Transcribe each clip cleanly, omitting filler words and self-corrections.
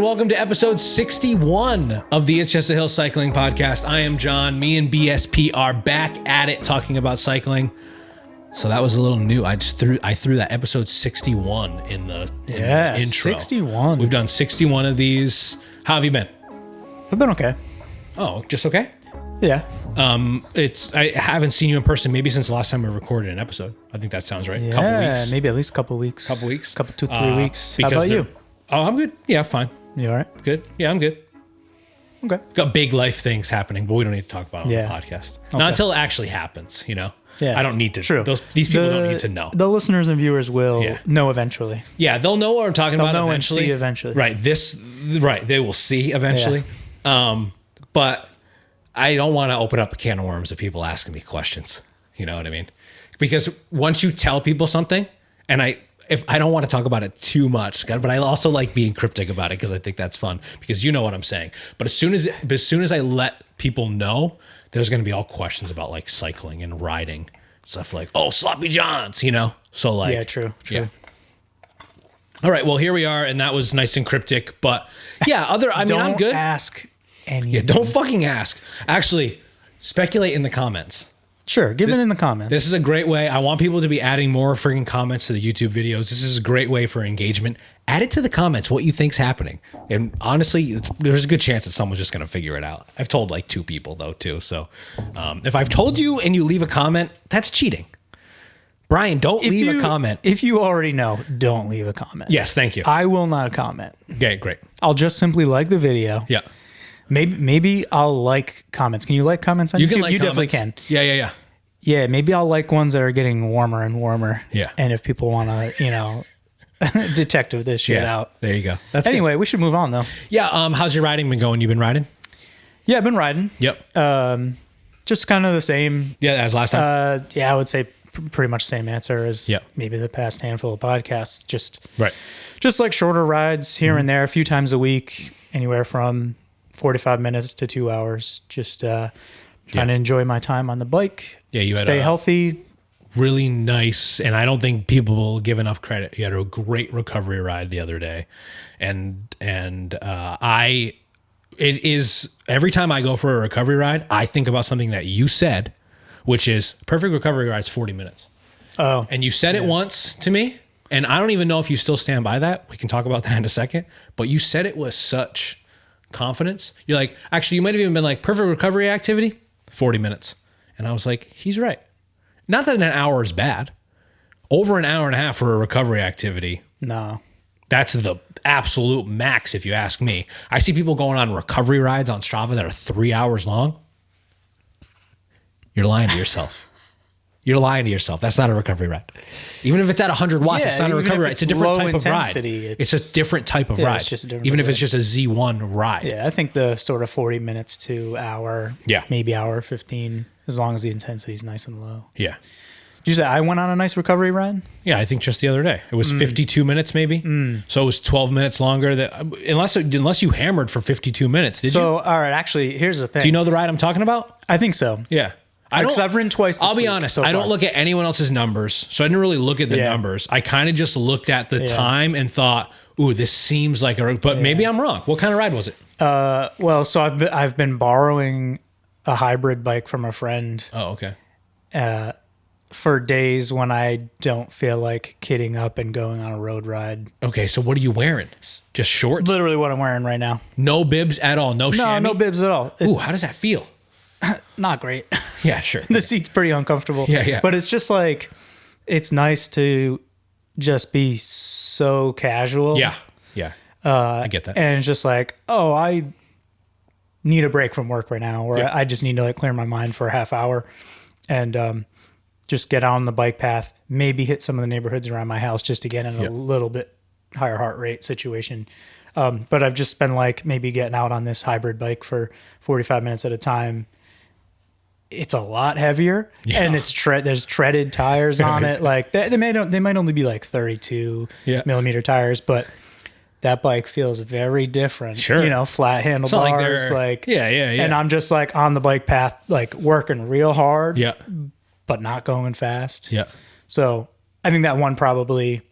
welcome to episode 61 of the It's Just a Hill Cycling Podcast. I am Jon. Me and BSP are back at it talking about cycling. So that was a little new. I threw that episode 61 in the intro. 61. We've done 61 of these. How have you been? I've been okay. Oh, just okay? Yeah. I haven't seen you in person maybe since the last time we recorded an episode. I think that sounds right. Yeah, couple weeks. maybe at least a couple weeks. Couple weeks? 2-3 weeks. How about you? Oh, I'm good. Yeah, fine. You all right? Good. Yeah, I'm good. Okay. Got big life things happening, but we don't need to talk about it on the podcast. Okay. Not until it actually happens, you know? Yeah. I don't need to. True. These people don't need to know. The listeners and viewers will know eventually. Yeah, they'll know what I'm talking about eventually. They'll know and see eventually. Right. They will see eventually. Yeah. But I don't want to open up a can of worms of people asking me questions. You know what I mean? Because once you tell people something, and if I don't want to talk about it too much, but I also like being cryptic about it because I think that's fun because you know what I'm saying. But as soon as I let people know, there's going to be all questions about like cycling and riding stuff like, oh, sloppy johns, you know? So like, yeah, true. Yeah. All right. Well, here we are. And that was nice and cryptic, but yeah, I'm good. Don't ask anything. Yeah. Don't fucking ask. Actually, speculate in the comments. Sure, give it in the comments. This is a great way. I want people to be adding more freaking comments to the YouTube videos. This is a great way for engagement. Add it to the comments what you think's happening. And honestly, there's a good chance that someone's just going to figure it out. I've told like 2 people though too. So if I've told you and you leave a comment, that's cheating. Brian, don't leave a comment. If you already know, don't leave a comment. Yes, thank you. I will not comment. Okay, great. I'll just simply like the video. Yeah. Maybe I'll like comments. Can you like comments on YouTube? Can like you comments. Definitely can. Yeah. Yeah, maybe I'll like ones that are getting warmer and warmer. Yeah. And if people want to, detective this shit out. There you go. That's anyway, good. we should move on though. Yeah. How's your riding been going? You been riding? Yeah, I've been riding. Yep. Just kind of the same. Yeah, as last time. Yeah, I would say pretty much the same answer as maybe the past handful of podcasts. Just like shorter rides here and there, a few times a week, anywhere from 45 minutes to 2 hours. Just trying to enjoy my time on the bike. Yeah, you stay healthy. Really nice, and I don't think people will give enough credit. You had a great recovery ride the other day, and it is every time I go for a recovery ride, I think about something that you said, which is perfect recovery ride is 40 minutes. Oh, and you said it once to me, and I don't even know if you still stand by that. We can talk about that in a second, but you said it with such confidence. You're like, actually, you might have even been like, perfect recovery activity, 40 minutes, and I was like, he's right. Not that an hour is bad. Over an hour and a half for a recovery activity. No. That's the absolute max, if you ask me. I see people going on recovery rides on Strava that are 3 hours long. You're lying to yourself. You're lying to yourself. That's not a recovery ride. Even if it's at 100 watts, it's not a recovery ride. It's a different type of ride. It's a different type of ride. Even if it's just a Z1 ride. Yeah, I think the sort of 40 minutes to hour, maybe hour 15, as long as the intensity is nice and low. Yeah. Did you say I went on a nice recovery ride? Yeah, I think just the other day. It was 52 minutes maybe. So it was 12 minutes longer. Unless you hammered for 52 minutes, did you? So, all right, actually, here's the thing. Do you know the ride I'm talking about? I think so. Yeah. Because I've ridden twice this I'll be week honest. so I don't far. look at anyone else's numbers. So I didn't really look at the numbers. I kind of just looked at the time and thought, ooh, this seems like but maybe I'm wrong. What kind of ride was it? Well, so I've been borrowing a hybrid bike from a friend. Oh, okay. For days when I don't feel like kidding up and going on a road ride. Okay, so what are you wearing? Just shorts? Literally what I'm wearing right now. No bibs at all? No chamois? No bibs at all. Ooh, how does that feel? Not great. Yeah, sure. The seat's pretty uncomfortable. Yeah. But it's just like, it's nice to just be so casual. Yeah. I get that. And it's just like, oh, I need a break from work right now, or I just need to like clear my mind for a half hour and just get out on the bike path, maybe hit some of the neighborhoods around my house just to get in a little bit higher heart rate situation. But I've just been like maybe getting out on this hybrid bike for 45 minutes at a time. It's a lot heavier and there's treaded tires on it. Like they might only be like 32 millimeter tires, but that bike feels very different. Sure. Flat handlebars. And I'm just like on the bike path, like working real hard, but not going fast. Yeah. So I think that one probably,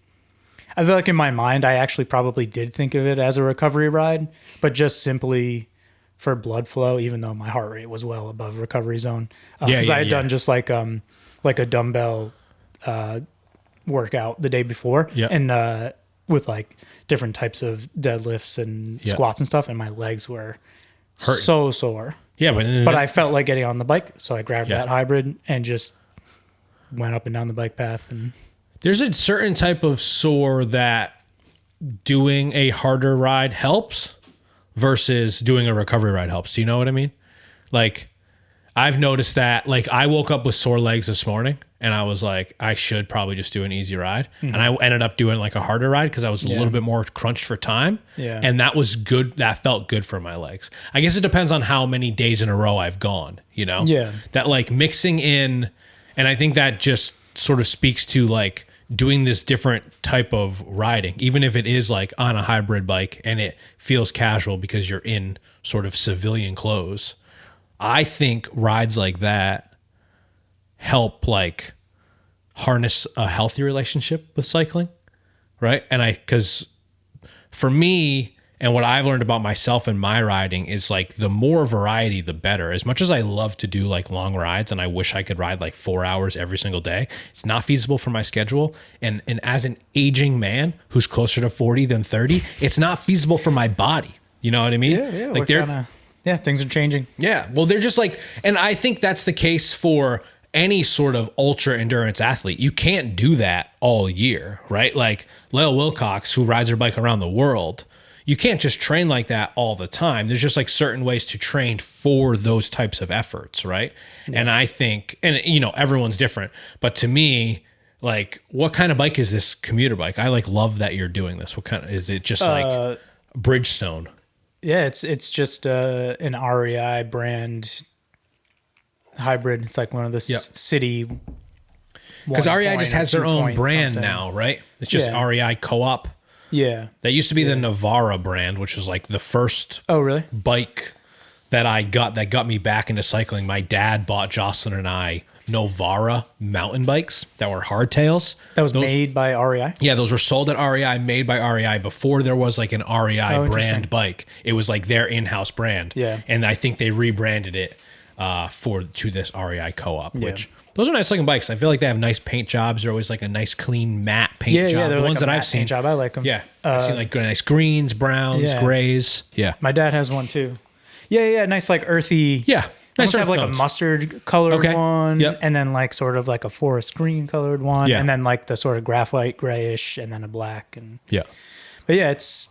I feel like in my mind, I actually probably did think of it as a recovery ride, but just simply for blood flow, even though my heart rate was well above recovery zone. Because I had done just like a dumbbell workout the day before, and with like different types of deadlifts and squats and stuff, and my legs were so sore. Yeah, but I felt like getting on the bike, so I grabbed that hybrid and just went up and down the bike path. And there's a certain type of sore that doing a harder ride helps versus doing a recovery ride helps. Do you know what I mean? Like, I've noticed that, like, I woke up with sore legs this morning and I was like, I should probably just do an easy ride. And I ended up doing like a harder ride because I was a little bit more crunched for time. Yeah. And that was good. That felt good for my legs. I guess it depends on how many days in a row I've gone, you know? Yeah. That like mixing in, and I think that just sort of speaks to like doing this different type of riding, even if it is like on a hybrid bike and it feels casual because you're in sort of civilian clothes. I think rides like that help like harness a healthy relationship with cycling, right? And because for me, and what I've learned about myself and my riding is like the more variety, the better. As much as I love to do like long rides and I wish I could ride like 4 hours every single day, it's not feasible for my schedule. And as an aging man who's closer to 40 than 30, it's not feasible for my body. You know what I mean? Yeah, like things are changing. Yeah. Well, they're just like, and I think that's the case for any sort of ultra endurance athlete. You can't do that all year, right? Like Lael Wilcox, who rides her bike around the world, you can't just train like that all the time. There's just like certain ways to train for those types of efforts, right? Yeah. And I think, and you know, everyone's different, but to me, like, what kind of bike is this commuter bike? I like love that you're doing this. What kind of, is it just like Bridgestone? Yeah, it's just an REI brand hybrid. It's like one of the city. Because REI just has their own brand now, right? It's just REI Co-op. Yeah. That used to be the Navara brand, which was like the first bike that I got that got me back into cycling. My dad bought Jocelyn and I Novara mountain bikes that were hardtails. That was made by REI? Yeah, those were sold at REI, made by REI before there was like an REI brand bike. It was like their in-house brand. Yeah. And I think they rebranded it to this REI Co-op, which those are nice looking bikes. I feel like they have nice paint jobs. They're always like a nice clean matte paint job. Yeah, the like ones that I've seen. Paint job. I like them. Yeah. I've seen like nice greens, browns, grays. Yeah. My dad has one too. Yeah, nice like earthy. Yeah. Nice have like tones. A mustard colored one, and then like sort of like a forest green colored one, and then like the sort of graphite grayish, and then a black. And but yeah, it's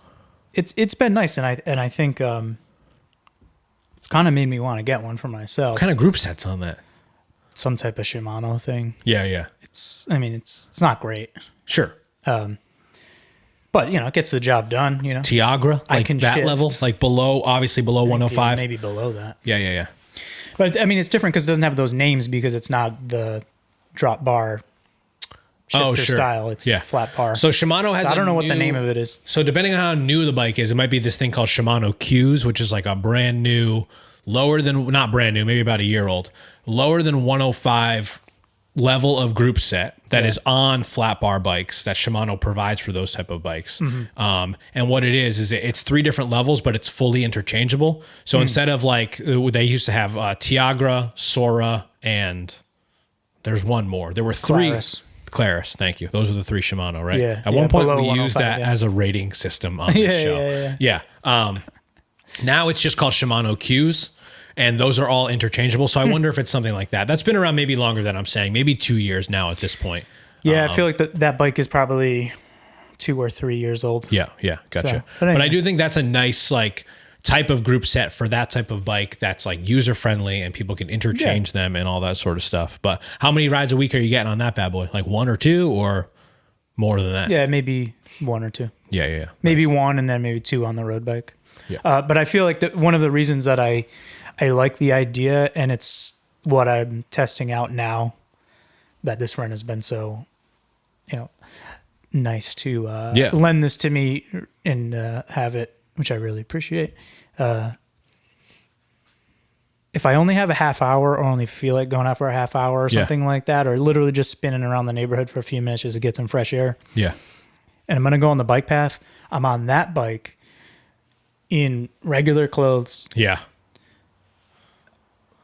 been nice, and I think it's kind of made me want to get one for myself. What kind of group set's on that? Some type of Shimano thing. Yeah. It's not great. Sure. But you know, it gets the job done. You know, Tiagra, like I can that shift. level, like obviously below 105, maybe below that. Yeah. But I mean, it's different because it doesn't have those names because it's not the drop bar shifter style. It's flat bar. So Shimano has. I don't know what the name of it is. So depending on how new the bike is, it might be this thing called Shimano Qs, which is like a brand new, not brand new, maybe about a year old, lower than 105 level of group set that is on flat bar bikes that Shimano provides for those type of bikes. And what it is it's 3 different levels, but it's fully interchangeable. So instead of like, they used to have Tiagra, Sora, and there's one more. There were 3. Claris, thank you. Those are the 3 Shimano, right? Yeah. At one point we used that as a rating system on this show. Yeah. Now it's just called Shimano Qs. And those are all interchangeable. So I wonder if it's something like that. That's been around maybe longer than I'm saying, maybe 2 years now at this point. Yeah, I feel like that bike is probably 2 or 3 years old. Yeah, gotcha. So, but anyway. I do think that's a nice like type of group set for that type of bike that's like user friendly and people can interchange them and all that sort of stuff. But how many rides a week are you getting on that bad boy? Like 1 or 2 or more than that? Yeah, maybe 1 or 2. Yeah. Maybe 1 and then maybe 2 on the road bike. Yeah. But I feel like one of the reasons that I like the idea, and it's what I'm testing out now, that this friend has been so, nice to lend this to me and have it, which I really appreciate. If I only have a half hour or only feel like going out for a half hour or something like that, or literally just spinning around the neighborhood for a few minutes just to get some fresh air. Yeah. and I'm going to go on the bike path, I'm on that bike in regular clothes, Yeah.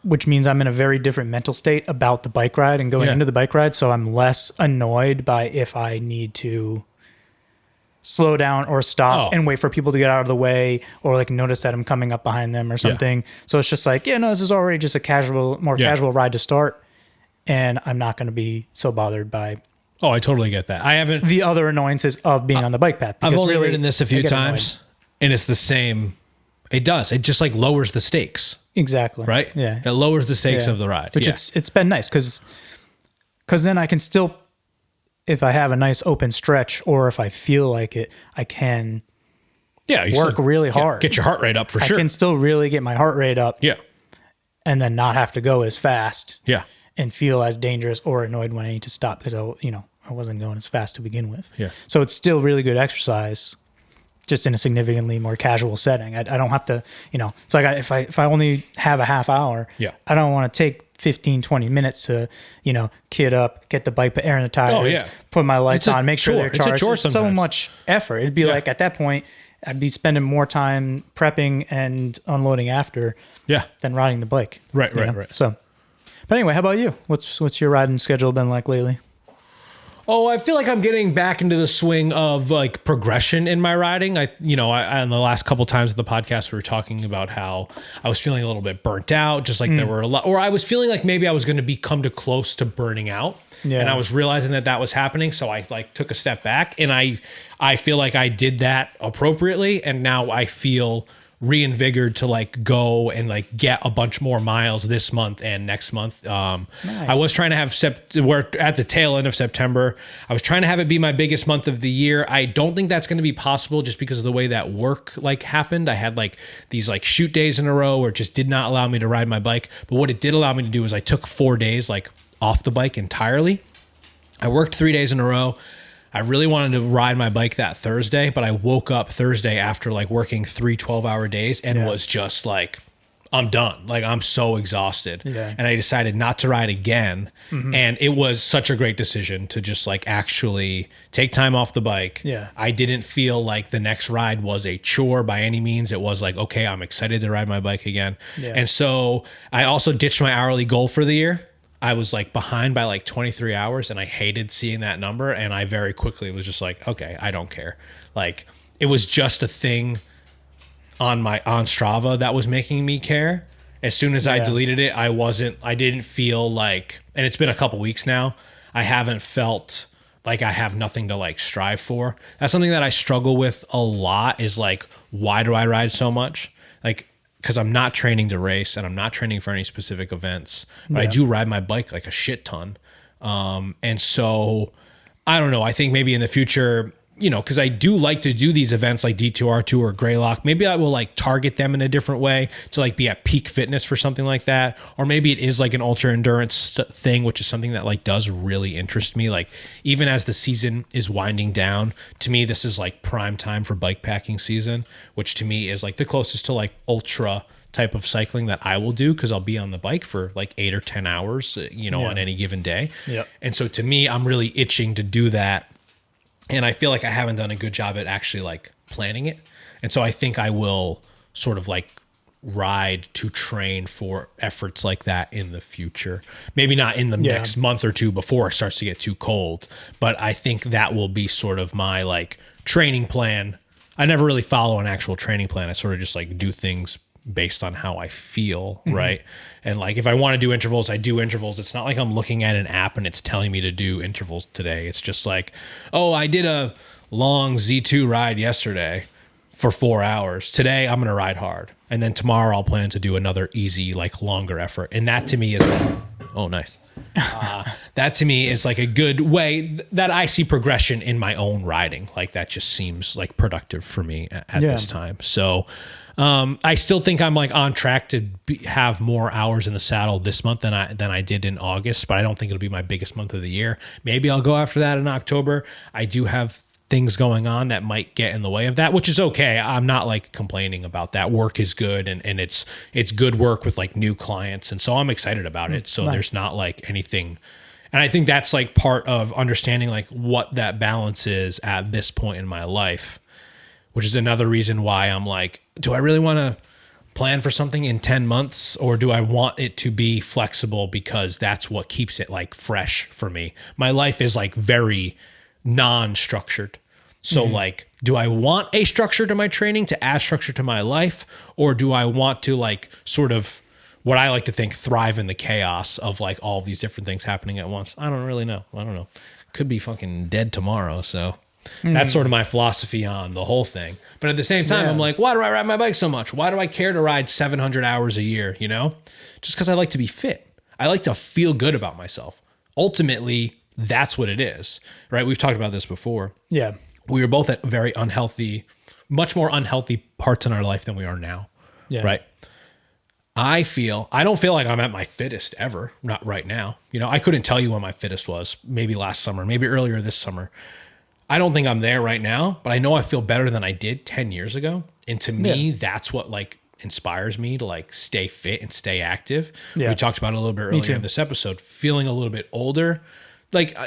which means I'm in a very different mental state about the bike ride and going into the bike ride. So I'm less annoyed by if I need to slow down or stop and wait for people to get out of the way, or like notice that I'm coming up behind them or something. So it's just like, this is already just a casual ride to start. And I'm not going to be so bothered by I totally get that. I haven't the other annoyances of being on the bike path. I've only ridden this a few times and it's the same. It does. It just like lowers the stakes. Exactly. Right? Yeah. It lowers the stakes of the ride. Which it's been nice because then I can still, if I have a nice open stretch or if I feel like it, I can work really hard. Get your heart rate up for sure. I can still really get my heart rate up. Yeah. And then not have to go as fast. Yeah. And feel as dangerous or annoyed when I need to stop because I wasn't going as fast to begin with. Yeah. So it's still really good exercise, just in a significantly more casual setting. I don't have to, it's like if I only have a half hour, I don't want to take 15, 20 minutes to, kit up, get the bike, put air in the tires, put my lights on, make sure they're charged. It's so much effort. It'd be like at that point, I'd be spending more time prepping and unloading after than riding the bike. Right. So, but anyway, how about you? What's your riding schedule been like lately? Oh, I feel like I'm getting back into the swing of like progression in my riding. I in the last couple times of the podcast, we were talking about how I was feeling a little bit burnt out, just like there were a lot, or I was feeling like maybe I was going to come to close to burning out. Yeah. And I was realizing that was happening. So I like took a step back and I feel like I did that appropriately. And now I feel reinvigorated to like go and like get a bunch more miles this month and next month. Nice. I was trying to have we're at the tail end of September. I was trying to have it be my biggest month of the year. I don't think that's going to be possible just because of the way that work like happened. I had like these like shoot days in a row where it just did not allow me to ride my bike. But what it did allow me to do is I took 4 days like off the bike entirely. I worked 3 days in a row. I really wanted to ride my bike that Thursday, but I woke up Thursday after like working 3 12-hour days and was just like, I'm done. Like I'm so exhausted. Yeah. And I decided not to ride again. Mm-hmm. And it was such a great decision to just like actually take time off the bike. Yeah. I didn't feel like the next ride was a chore by any means. It was like, okay, I'm excited to ride my bike again. Yeah. And so I also ditched my hourly goal for the year. I was like behind by like 23 hours and I hated seeing that number. And I very quickly was just like, okay, I don't care. Like it was just a thing on Strava that was making me care. As soon as I deleted it, I didn't feel like, and it's been a couple weeks now, I haven't felt like I have nothing to like strive for. That's something that I struggle with a lot is like, why do I ride so much? Like, because I'm not training to race and I'm not training for any specific events, but I do ride my bike like a shit ton. And so I don't know. I think maybe in the future, because I do like to do these events like D2R2 or Greylock, maybe I will like target them in a different way to like be at peak fitness for something like that. Or maybe it is like an ultra endurance thing, which is something that like does really interest me. Like even as the season is winding down, to me, this is like prime time for bike packing season, which to me is like the closest to like ultra type of cycling that I will do because I'll be on the bike for like 8 or 10 hours, on any given day. Yep. And so to me, I'm really itching to do that. And I feel like I haven't done a good job at actually like planning it. And so I think I will sort of like ride to train for efforts like that in the future. Maybe not in the next month or two before it starts to get too cold, but I think that will be sort of my like training plan. I never really follow an actual training plan. I sort of just like do things based on how I feel, right? And like if I want to do intervals, I do intervals. It's not like I'm looking at an app and it's telling me to do intervals today. It's just like, oh, I did a long Z2 ride yesterday for 4 hours. Today I'm going to ride hard. And then tomorrow I'll plan to do another easy, like longer effort. And that to me is, oh, nice. That to me is like a good way that I see progression in my own riding. Like that just seems like productive for me at this time. So I still think I'm like on track to have more hours in the saddle this month than I did in August, but I don't think it'll be my biggest month of the year. Maybe I'll go after that in October. I do have things going on that might get in the way of that, which is okay. I'm not like complaining about that. Work is good and it's good work with like new clients. And so I'm excited about it. So there's not like anything And I think that's like part of understanding like what that balance is at this point in my life, which is another reason why I'm like, do I really want to plan for something in 10 months, or do I want it to be flexible because that's what keeps it like fresh for me? My life is like very non-structured. So like, do I want a structure to my training to add structure to my life, or do I want to like sort of what I like to think thrive in the chaos of like all of these different things happening at once? I don't really know. I don't know. Could be fucking dead tomorrow. So that's sort of my philosophy on the whole thing. But at the same time, I'm like, why do I ride my bike so much? Why do I care to ride 700 hours a year? You know, just because I like to be fit. I like to feel good about myself. Ultimately, that's what it is, right? We've talked about this before. Yeah. We were both at very unhealthy, much more unhealthy parts in our life than we are now. Yeah. Right. I don't feel like I'm at my fittest ever. Not right now. You know, I couldn't tell you when my fittest was. Maybe last summer, maybe earlier this summer. I don't think I'm there right now, but I know I feel better than I did 10 years ago. And to me, that's what like inspires me to like stay fit and stay active. Yeah. We talked about it a little bit earlier in this episode, feeling a little bit older. Like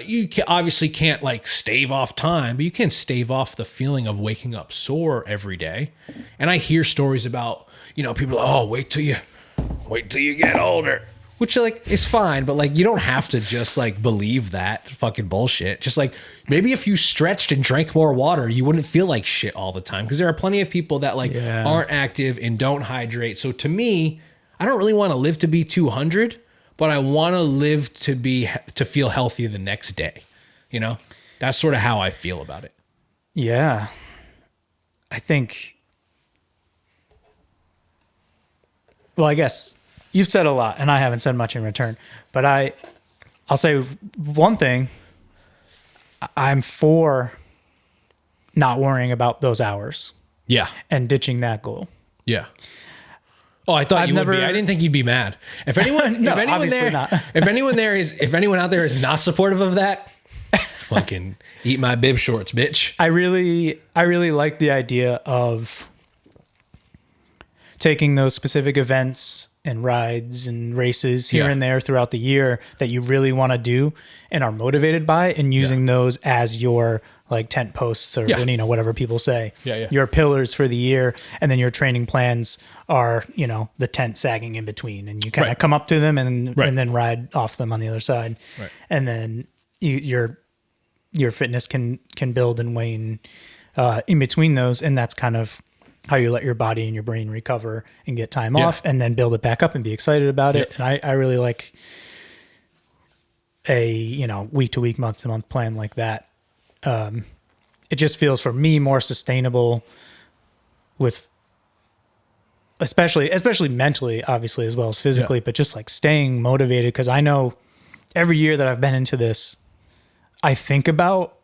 obviously can't like stave off time, but you can stave off the feeling of waking up sore every day. And I hear stories about, you know, people, oh, wait till you get older, which like is fine, but like you don't have to just like believe that fucking bullshit. Just like maybe if you stretched and drank more water, you wouldn't feel like shit all the time, because there are plenty of people that like aren't active and don't hydrate. So to me, I don't really want to live to be 200, but I want to live to feel healthy the next day. You know, that's sort of how I feel about it. Yeah. I think, well, I guess you've said a lot and I haven't said much in return, but I'll say one thing. I'm for not worrying about those hours. Yeah. And ditching that goal. Yeah. Oh, I thought would be. I didn't think you'd be mad. If anyone, No, obviously not. if anyone out there is not supportive of that, fucking eat my bib shorts, bitch. I really like the idea of taking those specific events and rides and races here and there throughout the year that you really want to do and are motivated by, and using those as your like tent posts or you know, whatever people say, your pillars for the year. And then your training plans are, you know, the tent sagging in between, and you kind of come up to them and then ride off them on the other side. Right. And then your fitness can build and wane in between those. And that's kind of how you let your body and your brain recover and get time off, and then build it back up and be excited about it. And I really like a, you know, week to week, month to month plan like that. It just feels for me more sustainable with, especially mentally, obviously, as well as physically, but just like staying motivated. Cause I know every year that I've been into this, I think about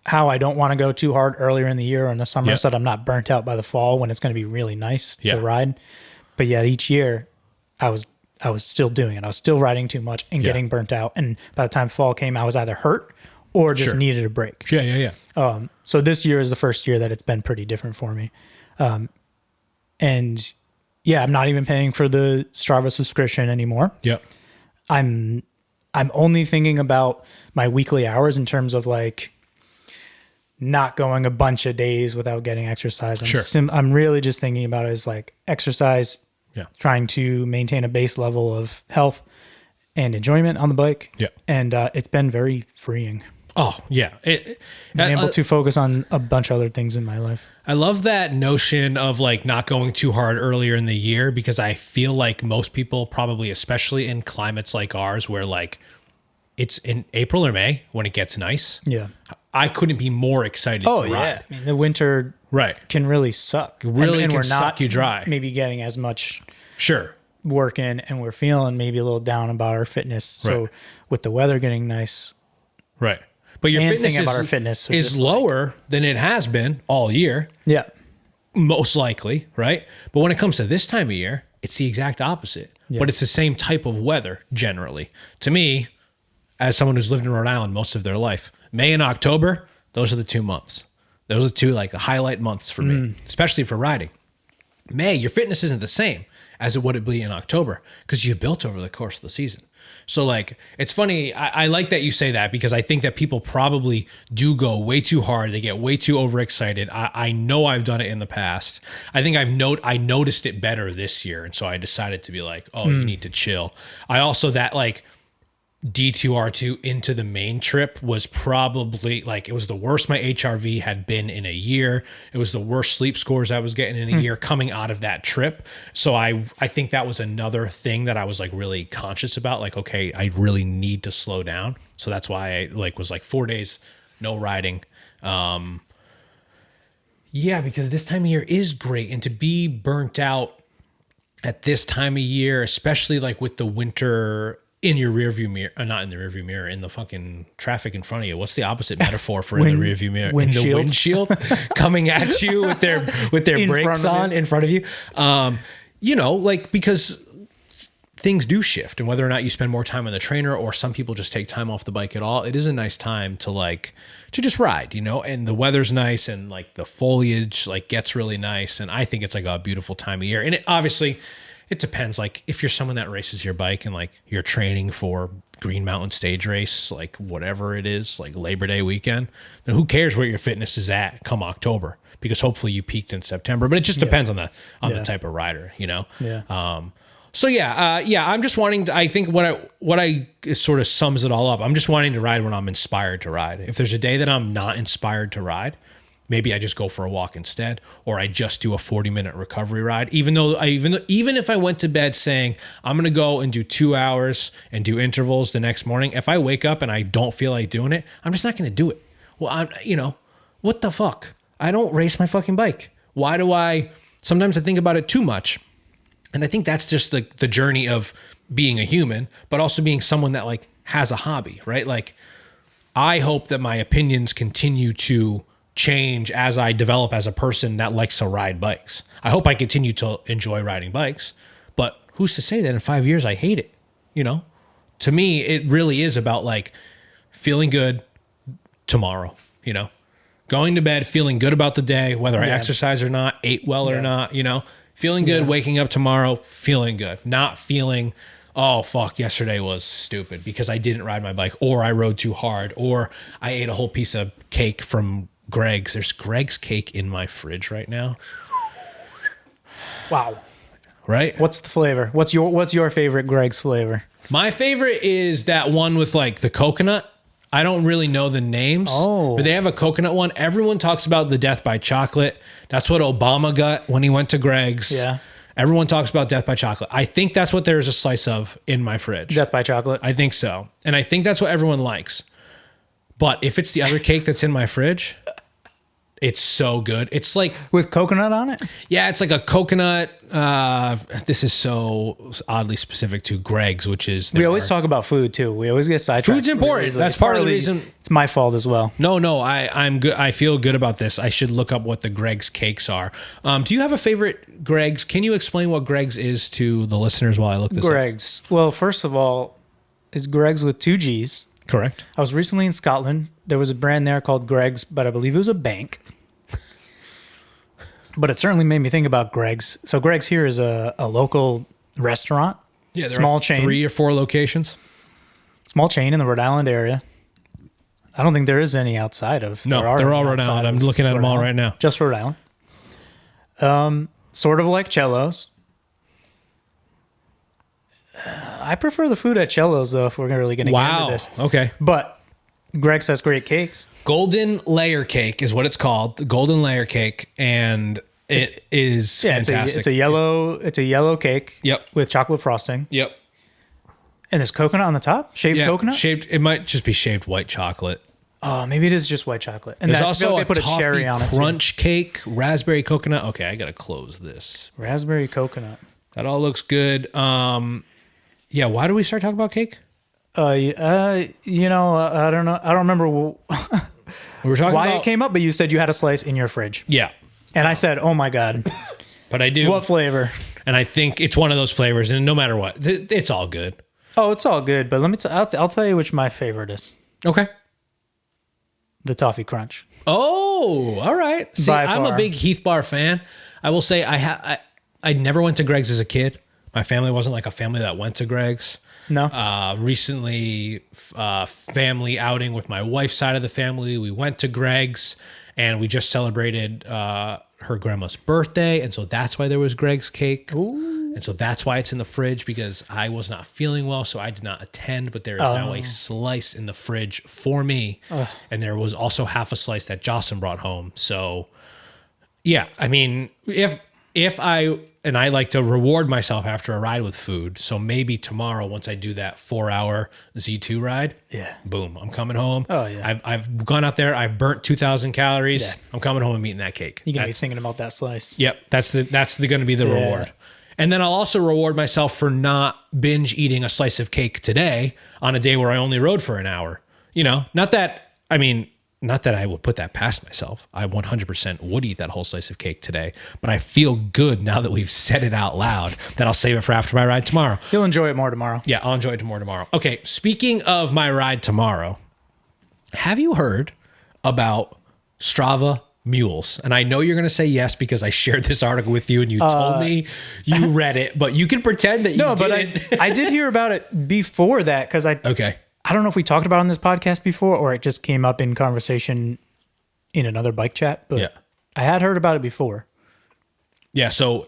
how I don't want to go too hard earlier in the year or in the summer so that I'm not burnt out by the fall when it's going to be really nice to ride. But yet each year I was still doing it. I was still riding too much and getting burnt out. And by the time fall came, I was either hurt or just needed a break. So this year is the first year that it's been pretty different for me. And I'm not even paying for the Strava subscription anymore. I'm only thinking about my weekly hours in terms of like not going a bunch of days without getting exercise. I'm really just thinking about it as like exercise, trying to maintain a base level of health and enjoyment on the bike. And it's been very freeing. Oh, yeah. I'm able to focus on a bunch of other things in my life. I love that notion of like not going too hard earlier in the year, because I feel like most people probably, especially in climates like ours, where like it's in April or May when it gets nice. I couldn't be more excited to ride. I mean, the winter can really suck. And we're can not suck you dry. Maybe getting as much work in, and we're feeling maybe a little down about our fitness. So with the weather getting nice. But your fitness about our fitness is lower than it has been all year. Most likely, right? But when it comes to this time of year, it's the exact opposite. But it's the same type of weather generally. To me, as someone who's lived in Rhode Island most of their life, May and October, those are the 2 months. Those are the two like the highlight months for me, especially for riding. May, your fitness isn't the same as it would be in October, because you built over the course of the season. So like, it's funny. I like that you say that, because I think that people probably do go way too hard. They get way too overexcited. I know I've done it in the past. I think I noticed it better this year. And so I decided to be like, oh, you need to chill. I also, that like D2R2 into the main trip was probably like, it was the worst my HRV had been in a year. It was the worst sleep scores I was getting in a year coming out of that trip. So I think that was another thing that I was like really conscious about, like, okay, I really need to slow down. So that's why I like was like 4 days, no riding. Yeah, because this time of year is great. And to be burnt out at this time of year, especially like with the winter in your rearview mirror, not in the rearview mirror, in the fucking traffic in front of you. What's the opposite metaphor for in the rearview mirror? Windshield. In the windshield coming at you with their brakes on in front of you. You know, like, because things do shift, and whether or not you spend more time on the trainer or some people just take time off the bike at all, it is a nice time to just ride, you know, and the weather's nice and like the foliage like gets really nice. And I think it's like a beautiful time of year. And it depends. Like if you're someone that races your bike and like you're training for Green Mountain Stage Race, like whatever it is, like Labor Day weekend, then who cares where your fitness is at come October, because hopefully you peaked in September, but it just depends on the type of rider, you know? Yeah. So I'm just wanting to, I think what I sort of sums it all up. I'm just wanting to ride when I'm inspired to ride. If there's a day that I'm not inspired to ride, maybe I just go for a walk instead, or I just do a 40-minute recovery ride. Even if I went to bed saying I'm going to go and do 2 hours and do intervals the next morning, if I wake up and I don't feel like doing it, I'm just not going to do it. Well, what the fuck? I don't race my fucking bike. Why do I? Sometimes I think about it too much. And I think that's just the journey of being a human, but also being someone that like has a hobby, right? Like I hope that my opinions continue to change as I develop as a person that likes to ride bikes. I hope I continue to enjoy riding bikes, but who's to say that in 5 years I hate it? You know, to me, it really is about like feeling good tomorrow, you know, going to bed, feeling good about the day, whether I exercise or not, ate well or not, you know, feeling good, waking up tomorrow, feeling good, not feeling, oh, fuck, yesterday was stupid because I didn't ride my bike, or I rode too hard, or I ate a whole piece of cake from Greg's. There's Greg's cake in my fridge right now. Wow. Right? What's the flavor? What's your favorite Greg's flavor? My favorite is that one with like the coconut. I don't really know the names, but they have a coconut one. Everyone talks about the Death by Chocolate. That's what Obama got when he went to Greg's. Yeah. Everyone talks about Death by Chocolate. I think that's what there's a slice of in my fridge. Death by Chocolate? I think so. And I think that's what everyone likes. But if it's the other cake that's in my fridge, it's so good. It's like with coconut on it? Yeah, it's like a coconut. This is so oddly specific to Greg's, which is... We always talk about food, too. We always get sidetracked. Food's important. That's part of the reason... It's my fault as well. No, I'm good. I feel good about this. I should look up what the Greg's cakes are. Do you have a favorite Greg's? Can you explain what Greg's is to the listeners while I look this up? Greg's. Well, first of all, it's Greg's with 2 G's. Correct. I was recently in Scotland. There was a brand there called Greg's, but I believe it was a bank. But it certainly made me think about Greg's. So Greg's here is a local restaurant. Yeah, there small are chain. 3 or 4 locations. Small chain in the Rhode Island area. I don't think there is any outside of. No, they're all Rhode Island. I'm looking at them all right now. Just Rhode Island. Sort of like Cello's. I prefer the food at Cello's, though, if we're really going to get into this. Okay. But Greg's has great cakes. Golden layer cake is what it's called. The golden layer cake, and it is fantastic. It's a yellow cake. Yep. With chocolate frosting. Yep. And there's coconut on the top? Shaved coconut? Shaved. It might just be shaved white chocolate. Oh, maybe it is just white chocolate. And there's also they put a cherry on it crunch cake, raspberry coconut. Okay, I gotta close this. Raspberry coconut. That all looks good. Yeah. Why do we start talking about cake? I don't know. I don't remember We were talking why about it came up, but you said you had a slice in your fridge. Yeah. And I said, oh my God. But I do. What flavor? And I think it's one of those flavors, and no matter what, it's all good. Oh, it's all good. But I'll tell you which my favorite is. Okay. The toffee crunch. Oh, all right. See, I'm a big Heath Bar fan. I will say I never went to Greg's as a kid, My family wasn't like a family that went to Greg's. No. Recently, family outing with my wife's side of the family. We went to Greg's, and we just celebrated her grandma's birthday, and so that's why there was Greg's cake. Ooh. And so that's why it's in the fridge, because I was not feeling well, so I did not attend. But there is now a slice in the fridge for me, and there was also half a slice that Jocelyn brought home. So, yeah, I mean, if I like to reward myself after a ride with food. So maybe tomorrow, once I do that 4-hour Z2 ride, boom, I'm coming home. Oh, yeah. I've gone out there. I've burnt 2,000 calories. Yeah. I'm coming home and eating that cake. You're going to be thinking about that slice. Yep. That's going to be the reward. And then I'll also reward myself for not binge eating a slice of cake today on a day where I only rode for an hour. You know, not that I would put that past myself. I 100% would eat that whole slice of cake today, but I feel good now that we've said it out loud that I'll save it for after my ride tomorrow. You'll enjoy it more tomorrow. Yeah, I'll enjoy it more tomorrow. Okay, speaking of my ride tomorrow, have you heard about Strava mules? And I know you're going to say yes because I shared this article with you and you told me you read it, but you can pretend that you didn't. But I did hear about it before that because I don't know if we talked about it on this podcast before or it just came up in conversation in another bike chat, but I had heard about it before. Yeah, so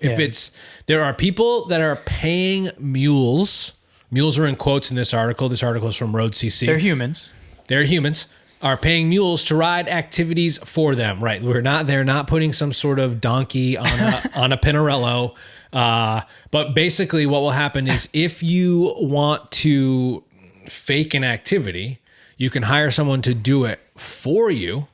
there are people that are paying mules. Mules are in quotes in this article. This article is from Road CC. They're humans. Are paying mules to ride activities for them. Right. They're not putting some sort of donkey on a Pinarello. But basically what will happen is if you want to fake an activity, you can hire someone to do it for you.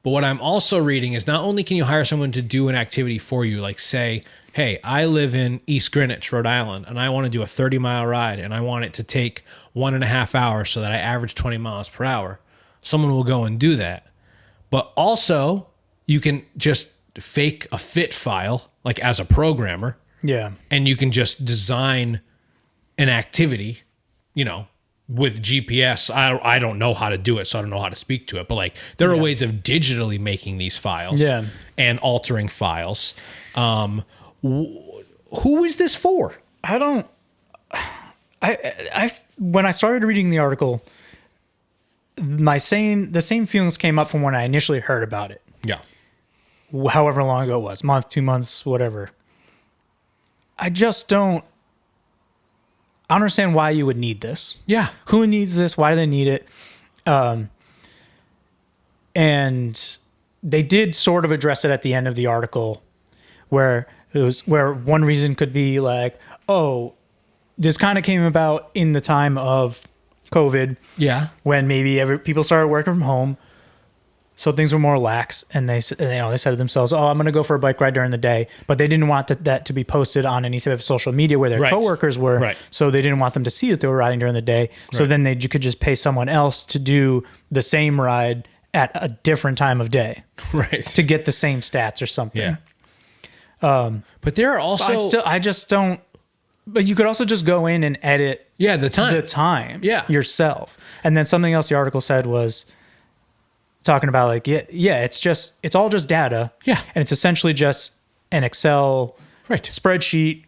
But what I'm also reading is not only can you hire someone to do an activity for you, like say, hey, I live in East Greenwich, Rhode Island, and I want to do a 30-mile ride, and I want it to take 1.5 hours so that I average 20 miles per hour. Someone will go and do that. But also, you can just fake a fit file, like as a programmer. Yeah. And you can just design an activity, with GPS. I don't know how to do it, so I don't know how to speak to it. But like, there are ways of digitally making these files and altering files. Who is this for? When I started reading the article, the same feelings came up from when I initially heard about it. Yeah. However long ago it was, month, 2 months, whatever. I just don't understand why you would need this. Yeah. Who needs this? Why do they need it? And they did sort of address it at the end of the article where one reason could be like, oh, this kind of came about in the time of COVID. Yeah. When maybe people started working from home. So things were more lax, and they said to themselves, "Oh, I'm going to go for a bike ride during the day," but they didn't want that to be posted on any type of social media where their coworkers were. Right. So they didn't want them to see that they were riding during the day. So then you could just pay someone else to do the same ride at a different time of day, right, to get the same stats or something. Yeah. But there are also I just don't. But you could also just go in and edit. Yeah, the time. Yourself, and then something else the article said was talking about like it's all just data, and it's essentially just an Excel spreadsheet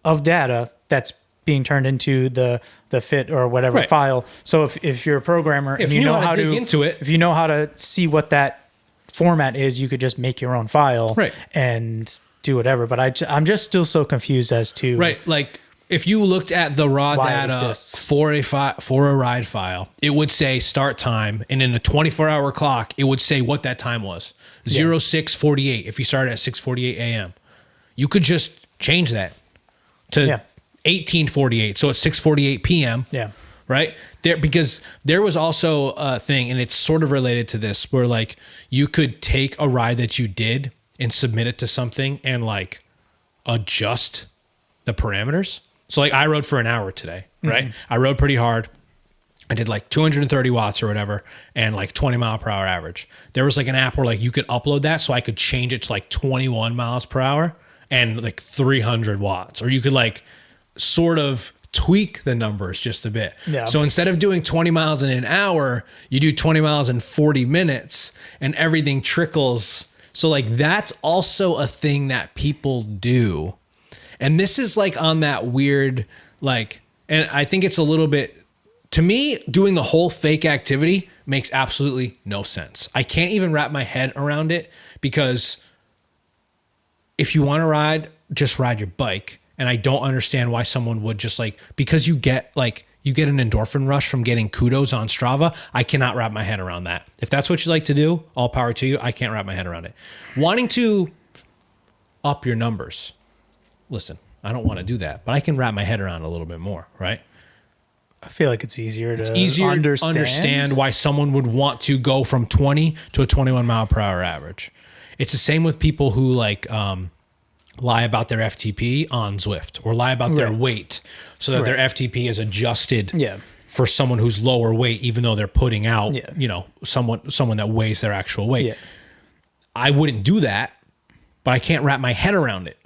of data that's being turned into the fit or whatever file. So if you're a programmer, if you know how to dig into it, if you know how to see what that format is, you could just make your own file and do whatever. But I'm just still so confused as to like if you looked at the raw data for a ride file, it would say start time, and in a 24-hour clock, it would say what that time was. 06:48 if you started at 6:48 a.m. You could just change that to 18:48, so it's 6:48 p.m. Yeah. Right? Because there was also a thing, and it's sort of related to this, where like you could take a ride that you did and submit it to something and like adjust the parameters. So like I rode for an hour today, right? I rode pretty hard. I did like 230 watts or whatever and like 20 mile per hour average. There was like an app where like you could upload that so I could change it to like 21 miles per hour and like 300 watts. Or you could like sort of tweak the numbers just a bit. Yeah. So instead of doing 20 miles in an hour, you do 20 miles in 40 minutes and everything trickles. So like that's also a thing that people do. And this is like on that weird, like, and I think it's a little bit, to me, doing the whole fake activity makes absolutely no sense. I can't even wrap my head around it, because if you want to ride, just ride your bike. And I don't understand why someone would just like, because you get an endorphin rush from getting kudos on Strava. I cannot wrap my head around that. If that's what you like to do, all power to you. I can't wrap my head around it. Wanting to up your numbers. Listen, I don't want to do that, but I can wrap my head around it a little bit more, right? I feel like it's easier to understand why someone would want to go from 20 to a 21 mile per hour average. It's the same with people who like lie about their FTP on Zwift, or lie about their weight so that their FTP is adjusted for someone who's lower weight, even though they're putting out, someone that weighs their actual weight. Yeah. I wouldn't do that, but I can't wrap my head around it.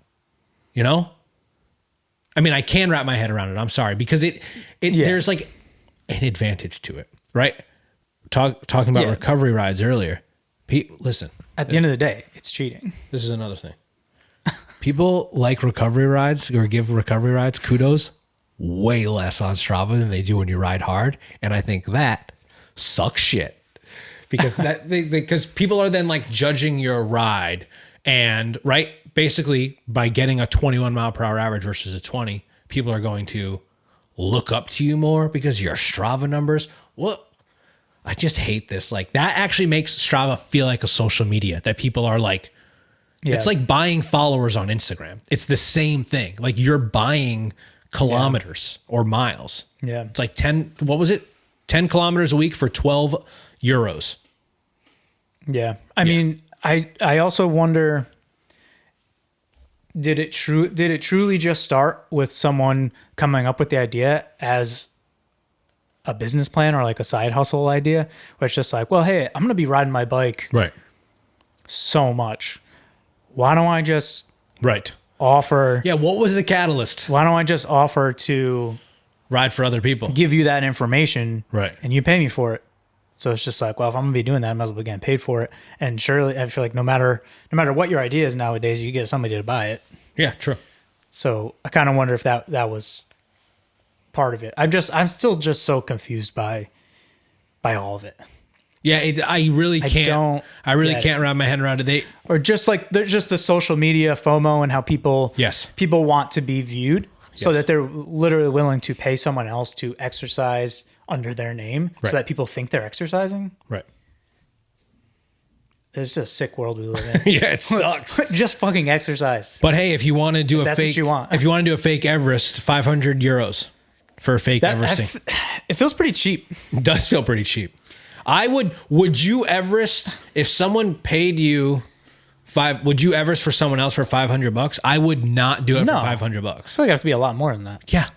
You know? I mean, I can wrap my head around it. I'm sorry, because there's like an advantage to it, right? Talking about recovery rides earlier. Listen, at the end of the day, it's cheating. This is another thing. People like recovery rides, or give recovery rides kudos, way less on Strava than they do when you ride hard. And I think that sucks shit, because because people are then like judging your ride, and basically by getting a 21 mile per hour average versus a 20, people are going to look up to you more because your Strava numbers. What? I just hate this. Like, that actually makes Strava feel like a social media that people are like, it's like buying followers on Instagram. It's the same thing. Like, you're buying kilometers or miles. Yeah. It's like 10 kilometers a week for 12 euros. Yeah. I mean, I also wonder, did it truly just start with someone coming up with the idea as a business plan or like a side hustle idea, where it's just like, well, hey, I'm going to be riding my bike so much. Why don't I just offer? Yeah. What was the catalyst? Why don't I just offer to ride for other people? Give you that information, and you pay me for it. So it's just like, well, if I'm gonna be doing that, I might as well be getting paid for it. And surely, I feel like no matter what your idea is nowadays, you get somebody to buy it. Yeah, true. So I kind of wonder if that was part of it. I'm still just so confused by all of it. Yeah, I really can't wrap my head around it. Or just like just the social media FOMO and how people want to be viewed, so that they're literally willing to pay someone else to exercise under their name, so that people think they're exercising. Right. It's just a sick world we live in. Yeah, it sucks. Just fucking exercise. But hey, if you want to do that's what you want. If you want to do a fake Everest, 500 euros for a fake Everesting. It feels pretty cheap. It does feel pretty cheap. Would you Everest if someone paid you would you Everest for someone else for $500? I would not do it for $500. I feel like it has to be a lot more than that. Yeah.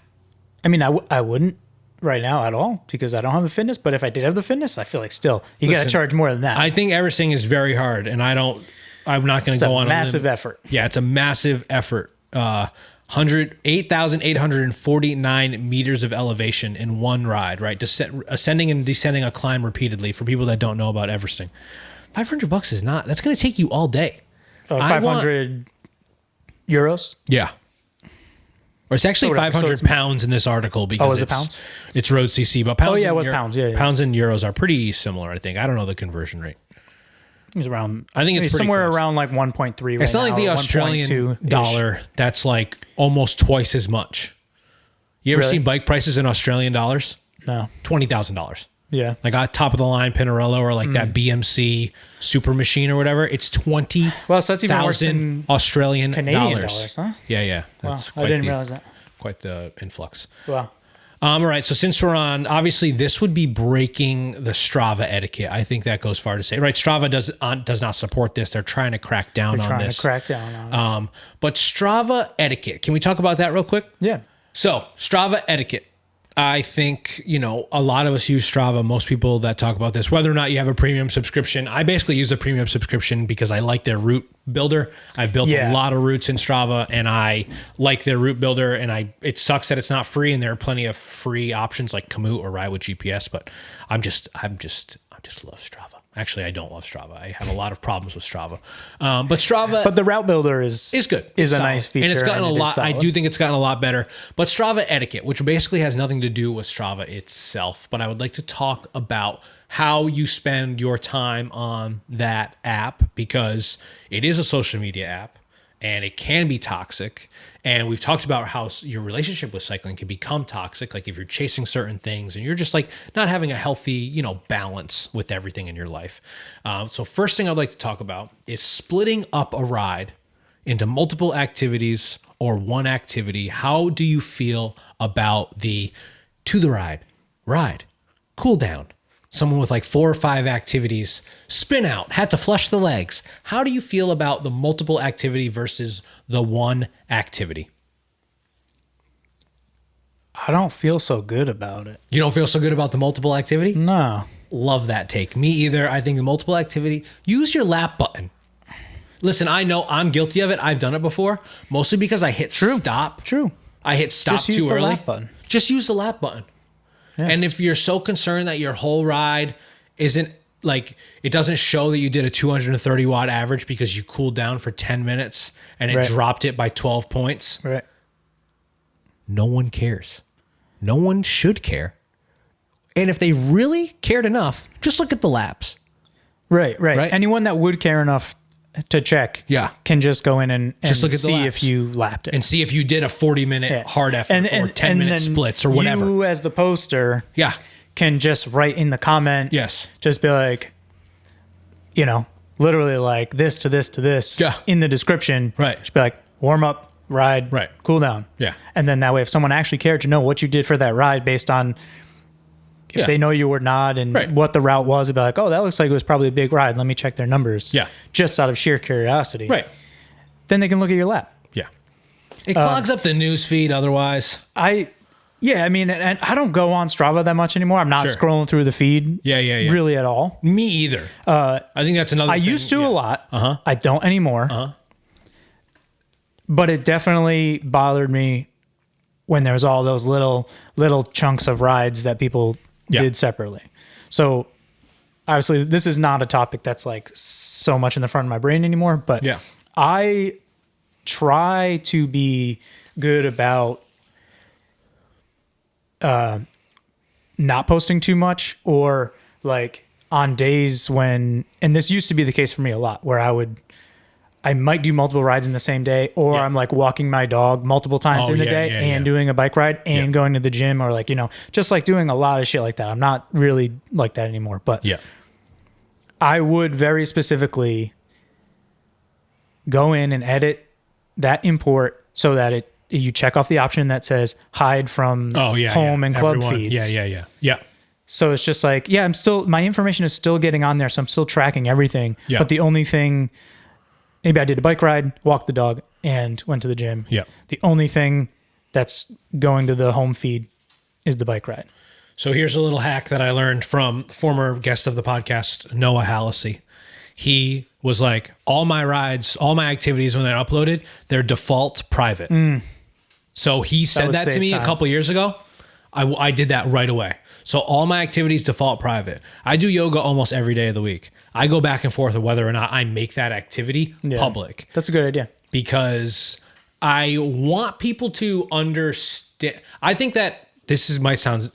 I mean, I wouldn't right now at all, because I don't have the fitness, but if I did have the fitness, I feel like still you got to charge more than that. I think Everesting is very hard, and I'm not going to go on a massive effort. Yeah, it's a massive effort. 8,849 meters of elevation in one ride, right? Ascending and descending a climb repeatedly, for people that don't know about Everesting. $500 is not, that's going to take you all day. 500 euros? Yeah. Or it's actually 500 pounds in this article, because it pounds? It's road CC, but pounds. Oh yeah, it was pounds. Yeah, pounds and euros are pretty similar, I think. I don't know the conversion rate. It was around. I think it's somewhere close. Around like 1.3. Right, it's not now, like the Australian dollar. That's like almost twice as much. You ever seen bike prices in Australian dollars? No. $20,000. Yeah. Like a top of the line Pinarello, or like that BMC super machine or whatever. It's 20. Well, so that's even worse than Australian Canadian dollars, huh? Yeah. That's I didn't realize that. Quite the influx. Wow. All right. So since we're on, obviously this would be breaking the Strava etiquette. I think that goes far to say, right? Strava does not support this. They're trying to crack down on this. But Strava etiquette. Can we talk about that real quick? Yeah. So Strava etiquette. I think, a lot of us use Strava. Most people that talk about this, whether or not you have a premium subscription, I basically use a premium subscription because I like their route builder. I've built a lot of routes in Strava, and I like their route builder. And it sucks that it's not free, and there are plenty of free options like Komoot or Ride with GPS. But I just love Strava. Actually, I don't love Strava. I have a lot of problems with Strava. But Strava, But the route builder is good. Is It's a solid. nice feature. And it's gotten a it is lot. I solid. do think it's gotten a lot better. But Strava Etiquette, which basically has nothing to do with Strava itself, but I would like to talk about how you spend your time on that app, because it is a social media app and it can be toxic. And we've talked about how your relationship with cycling can become toxic. Like if you're chasing certain things and you're just like not having a healthy, balance with everything in your life. So first thing I'd like to talk about is splitting up a ride into multiple activities or one activity. How do you feel about the to the ride, cool down? Someone with like 4 or 5 activities, spin out, had to flush the legs. How do you feel about the multiple activity versus the one activity? I don't feel so good about it. You don't feel so good about the multiple activity? No. Love that take. Me either. I think the multiple activity, use your lap button. Listen, I know I'm guilty of it. I've done it before, mostly because I hit stop. True. I hit stop Just use too the early. lap button. Just use the lap button. Yeah. And if you're so concerned that your whole ride isn't like, it doesn't show that you did a 230 watt average because you cooled down for 10 minutes and it Right. dropped it by 12 points, Right. no one cares. No one should care. And if they really cared enough, just look at the laps. Right. Right? Anyone that would care enough to check Yeah. can just go in and Just look at the see laps. if you lapped it. And see if you did a 40-minute Yeah. hard effort or 10-minute then splits or whatever. You as the poster Yeah. can just write in the comment. Yes. Just be like, literally like this to this to this Yeah. in the description. Right. Just be like, warm up, ride, Right. cool down. Yeah. And then that way, if someone actually cared to know what you did for that ride based on if Yeah. they know you were not and Right. what the route was, they'd be like, oh, that looks like it was probably a big ride. Let me check their numbers. Yeah. Just out of sheer curiosity. Right. Then they can look at your lap. Yeah. It clogs up the news feed otherwise. Yeah, I mean, and I don't go on Strava that much anymore. I'm not Sure. scrolling through the feed Yeah. really at all. Me either. I think that's another I thing. used to Yeah. a lot. Uh-huh. I don't anymore. Uh-huh. But it definitely bothered me when there was all those little chunks of rides that people Yeah. did separately. So obviously this is not a topic that's like so much in the front of my brain anymore, but Yeah. I try to be good about not posting too much, or like on days when, and this used to be the case for me a lot, where I might do multiple rides in the same day, or Yeah. I'm like walking my dog multiple times Oh, in the yeah, day yeah, and yeah. doing a bike ride and Yeah. going to the gym, or like, just like doing a lot of shit like that. I'm not really like that anymore, but Yeah. I would very specifically go in and edit that import so that you check off the option that says hide from home and club Everyone. feeds. Yeah. So it's just like, my information is still getting on there. So I'm still tracking everything. Yeah. But the only thing, maybe I did a bike ride, walked the dog, and went to the gym. Yeah. The only thing that's going to the home feed is the bike ride. So here's a little hack that I learned from former guest of the podcast, Noah Hallisey. He was like, all my rides, all my activities, when they're uploaded, they're default private. So he said would that to save me time. a couple years ago. I did that right away. So all my activities default private. I do yoga almost every day of the week. I go back and forth of whether or not I make that activity public, That's a good idea. because I want people to understand. I think that might sound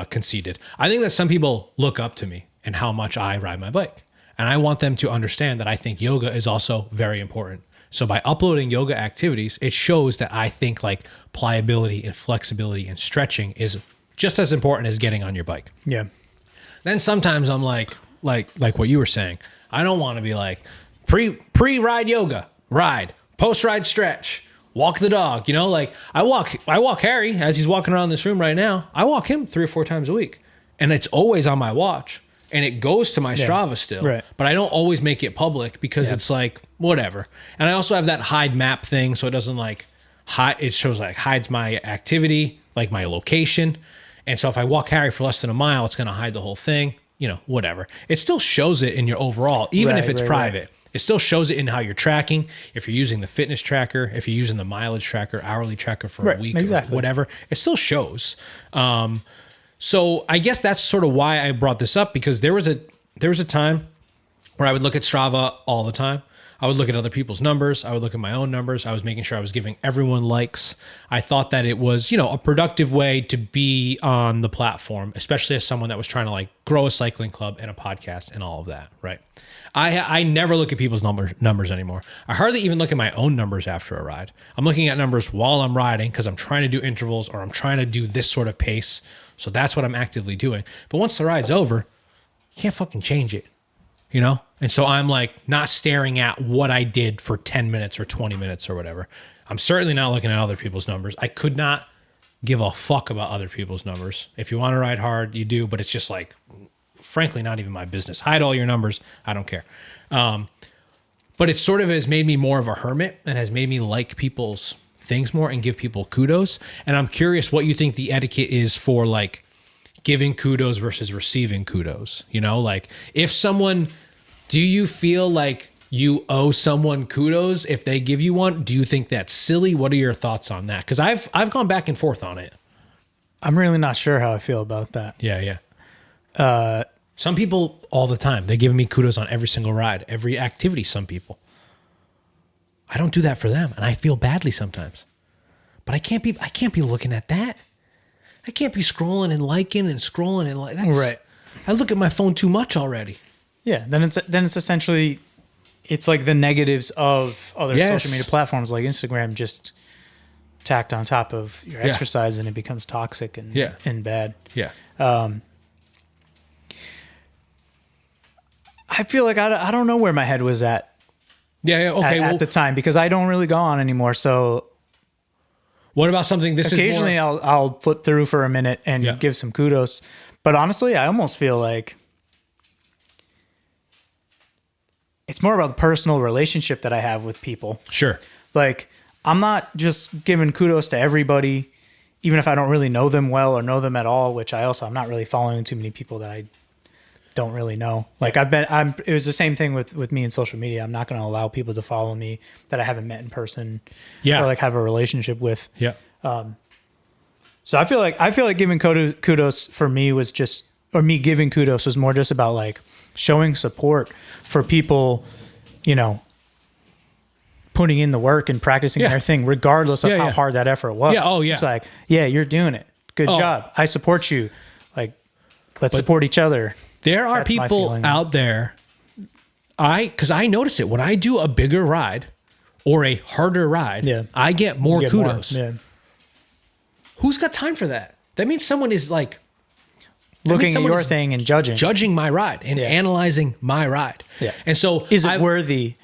conceited. I think that some people look up to me and how much I ride my bike. And I want them to understand that I think yoga is also very important. So by uploading yoga activities, it shows that I think like pliability and flexibility and stretching is just as important as getting on your bike. Yeah. Then sometimes I'm like what you were saying. I don't want to be like pre-ride yoga, ride, post-ride stretch, walk the dog. Like I walk Harry as he's walking around this room right now. I walk him 3 or 4 times a week, and it's always on my watch. And it goes to my Strava still, right. But I don't always make it public because it's like whatever. And I also have that hide map thing, so it doesn't like hide. It shows like hides my activity, like my location. And so if I walk Harry for less than a mile, it's going to hide the whole thing. Whatever. It still shows it in your overall, even if it's private. It still shows it in how you're tracking. If you're using the fitness tracker, if you're using the mileage tracker, hourly tracker for a week, or whatever, it still shows. So I guess that's sort of why I brought this up, because there was there was a time where I would look at Strava all the time. I would look at other people's numbers. I would look at my own numbers. I was making sure I was giving everyone likes. I thought that it was, a productive way to be on the platform, especially as someone that was trying to like grow a cycling club and a podcast and all of that, right? I never look at people's numbers anymore. I hardly even look at my own numbers after a ride. I'm looking at numbers while I'm riding because I'm trying to do intervals or I'm trying to do this sort of pace. So that's what I'm actively doing. But once the ride's over, you can't fucking change it. And so I'm like not staring at what I did for 10 minutes or 20 minutes or whatever. I'm certainly not looking at other people's numbers. I could not give a fuck about other people's numbers. If you want to ride hard, you do, but it's just like, frankly, not even my business. Hide all your numbers. I don't care. But it sort of has made me more of a hermit and has made me like people's things more and give people kudos. And I'm curious what you think the etiquette is for like giving kudos versus receiving kudos. Like if someone, do you feel like you owe someone kudos if they give you one? Do you think that's silly? What are your thoughts on that? Because I've gone back and forth on it. I'm really not sure how I feel about that. Yeah. Some people all the time, they're giving me kudos on every single ride, every activity. Some people, I don't do that for them. And I feel badly sometimes, but I can't be looking at that. I can't be scrolling and liking and scrolling and like that's right. I look at my phone too much already. Yeah, then it's essentially it's like the negatives of other social media platforms like Instagram just tacked on top of your exercise, and it becomes toxic and bad. Yeah. I feel like I don't know where my head was at. Yeah. Okay. At the time, because I don't really go on anymore. So what about something? Occasionally I'll flip through for a minute and give some kudos, but honestly, I almost feel like it's more about the personal relationship that I have with people. Sure. Like I'm not just giving kudos to everybody, even if I don't really know them well or know them at all, which I'm not really following too many people that I don't really know. Like it was the same thing with me in social media. I'm not going to allow people to follow me that I haven't met in person or like have a relationship with. Yeah. So I feel like giving kudos for me was just, or me giving kudos was more just about like showing support for people, putting in the work and practicing their thing, regardless of how hard that effort was. Yeah. Oh yeah. It's like, you're doing it. Good job. I support you. Like, let's support each other. There are people out there, because I notice it when I do a bigger ride or a harder ride, I get more kudos. Yeah. Who's got time for that? That means someone is like looking at your thing and judging my ride and analyzing my ride. Yeah. And so is it worthy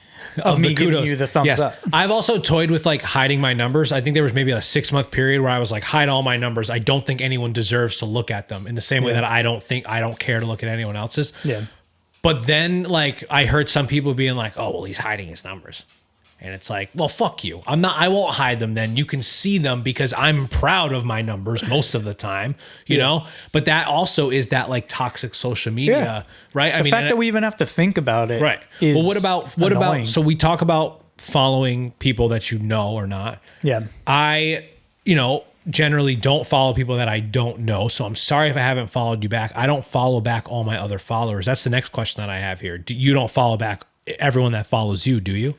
of me giving you the thumbs up? I've also toyed with like hiding my numbers. I think there was maybe a 6-month period where I was like, hide all my numbers. I don't think anyone deserves to look at them in the same way that I don't care to look at anyone else's. Yeah. But then like I heard some people being like, oh, well, he's hiding his numbers. And it's like, well, fuck you. I won't hide them then. You can see them because I'm proud of my numbers most of the time, you know? But that also is that like toxic social media, right? The fact that we even have to think about it. Right. Is well, what about, so we talk about following people that you know or not. Yeah. I, generally don't follow people that I don't know. So I'm sorry if I haven't followed you back. I don't follow back all my other followers. That's the next question that I have here. You don't follow back everyone that follows you, do you?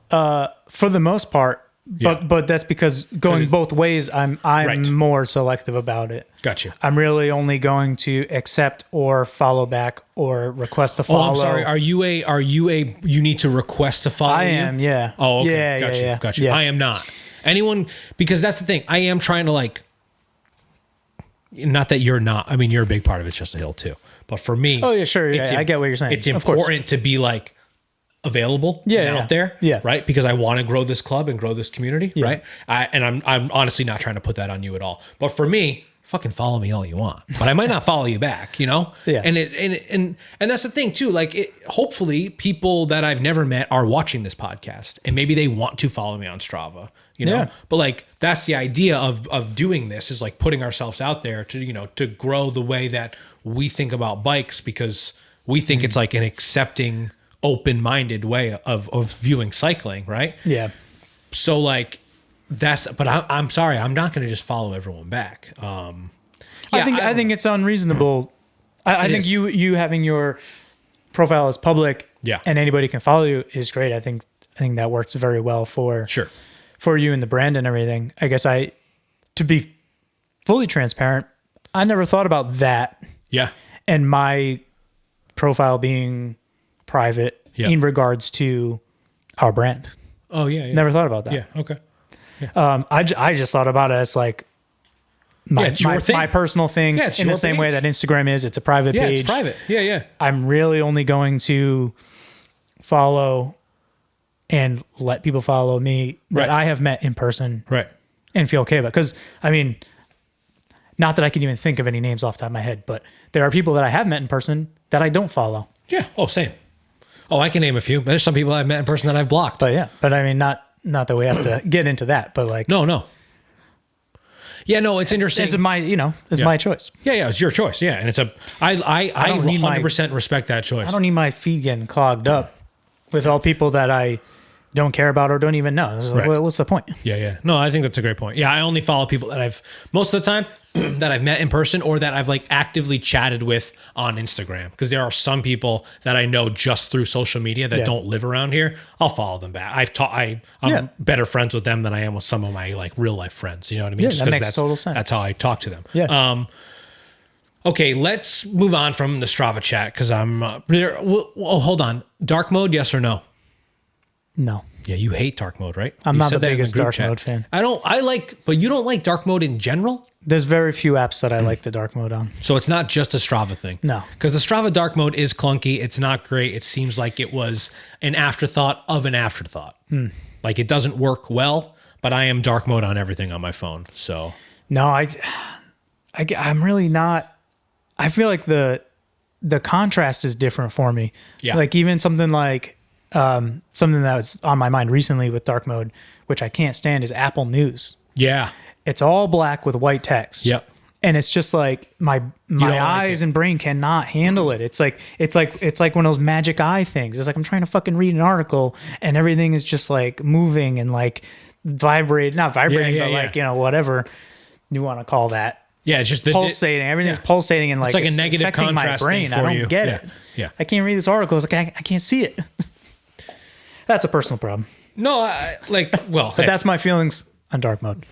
For the most part, but that's because going both ways, I'm more selective about it. Gotcha. I'm really only going to accept or follow back or request a follow. Oh, I'm sorry. Are you you need to request to follow? I am. Yeah. Oh, okay. Yeah, Gotcha. Yeah. I am not. Anyone, because that's the thing. I am trying to like, not that you're not, I mean, you're a big part of It's Just a Hill too. But for me. Oh, yeah, sure. Yeah, I get what you're saying. It's important to be like, available and out there, right? Because I want to grow this club and grow this community, right? I'm honestly not trying to put that on you at all. But for me, fucking follow me all you want, but I might not follow you back, Yeah. And that's the thing too. Like, hopefully, people that I've never met are watching this podcast, and maybe they want to follow me on Strava, Yeah. But like, that's the idea of doing this, is like putting ourselves out there to to grow the way that we think about bikes, because we think it's like an accepting, open-minded way of viewing cycling, right? Yeah. So like but I'm sorry, I'm not going to just follow everyone back. I think it's unreasonable. I think you having your profile is public, Yeah. and anybody can follow you is great. I think that works very well for you and the brand and everything. I guess to be fully transparent, I never thought about that. Yeah. And my profile being private in regards to our brand. Oh yeah. Never thought about that. Yeah. Okay. I just thought about it as like my personal thing, in the same way that Instagram is. It's a private page. Yeah, it's private. Yeah. I'm really only going to follow and let people follow me that I have met in person, right, and feel okay about. Because I mean, not that I can even think of any names off the top of my head, but there are people that I have met in person that I don't follow. Yeah. Oh, same. Oh, I can name a few. There's some people I've met in person that I've blocked. But I mean, not that we have to get into that, but like, no. Yeah, no, it's interesting. It's my choice. Yeah, it's your choice. Yeah, and I 100% respect that choice. I don't need my feed getting clogged up with all people that I don't care about or don't even know. Right. What's the point? Yeah. No, I think that's a great point. Yeah, I only follow people that most of the time that I've met in person or that I've like actively chatted with on Instagram. Because there are some people that I know just through social media that don't live around here. I'll follow them back. I'm better friends with them than I am with some of my like real life friends. You know what I mean? Yeah, that makes total sense. That's how I talk to them. Yeah. Okay, let's move on from the Strava chat because I'm. Hold on. Dark mode, yes or no? No. Yeah, you hate dark mode, right? I'm not the biggest dark mode fan. But you don't like dark mode in general? There's very few apps that I like the dark mode on. So it's not just a Strava thing? No. Because the Strava dark mode is clunky. It's not great. It seems like it was an afterthought of an afterthought. Like it doesn't work well, but I am dark mode on everything on my phone. So no, I'm really not. I feel like the contrast is different for me. Yeah. Like even something like something that was on my mind recently with dark mode, which I can't stand, is Apple News. Yeah. It's all black with white text. Yep. And it's just like my eyes and brain cannot handle it. It's like one of those magic eye things. It's like I'm trying to fucking read an article and everything is just like moving and like not vibrating, but like, whatever you want to call that. Yeah, it's just pulsating. Everything's pulsating and like it's like a negative contrast my brain. thing for I don't get it. Yeah. I can't read this article. It's like I can't see it. That's a personal problem. No, but that's my feelings on dark mode.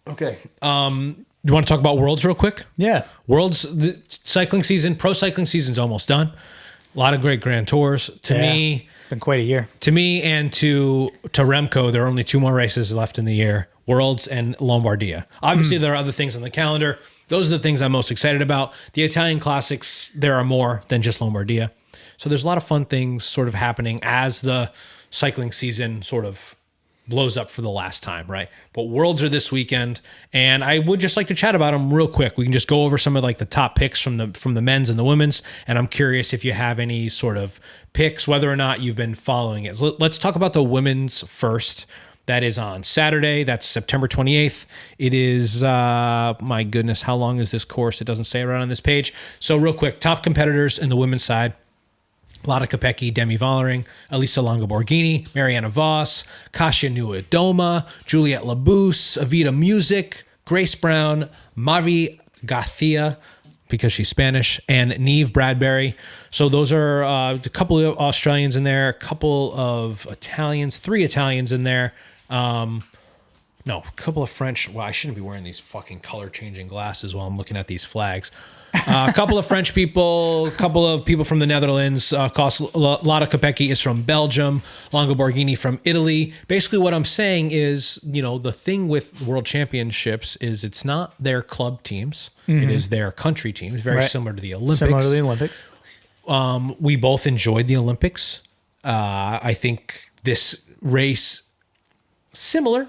Okay. You want to talk about Worlds real quick? Yeah. Worlds, the cycling season, pro cycling season's almost done. A lot of great Grand Tours. To me, been quite a year. To me and to Remco, there are only 2 more races left in the year: Worlds and Lombardia. Obviously, there are other things on the calendar. Those are the things I'm most excited about. The Italian classics, there are more than just Lombardia. So there's a lot of fun things sort of happening as the cycling season sort of blows up for the last time, right? But Worlds are this weekend, and I would just like to chat about them real quick. We can just go over some of like the top picks from the men's and the women's, and I'm curious if you have any sort of picks, whether or not you've been following it. So let's talk about the women's first. That is on Saturday. That's September 28th. It is, my goodness, how long is this course? It doesn't say it right on this page. So real quick, top competitors in the women's side: Lotta Kopecky, Demi Vollering, Elisa Longo-Borghini, Mariana Voss, Kasia Nuadoma, Juliette Labousse, Evita Music, Grace Brown, Mavi Garcia, because she's Spanish, and Neve Bradbury. So those are a couple of Australians in there, a couple of Italians, 3 Italians in there. No, a couple of French. Well, I shouldn't be wearing these fucking color-changing glasses while I'm looking at these flags. A couple of French people, a couple of people from the Netherlands. Lotta Kopecky is from Belgium, Longo-Borghini from Italy. Basically, what I'm saying is, the thing with World Championships is it's not their club teams; it is their country teams. Very similar to the Olympics. We both enjoyed the Olympics. I think this race similar,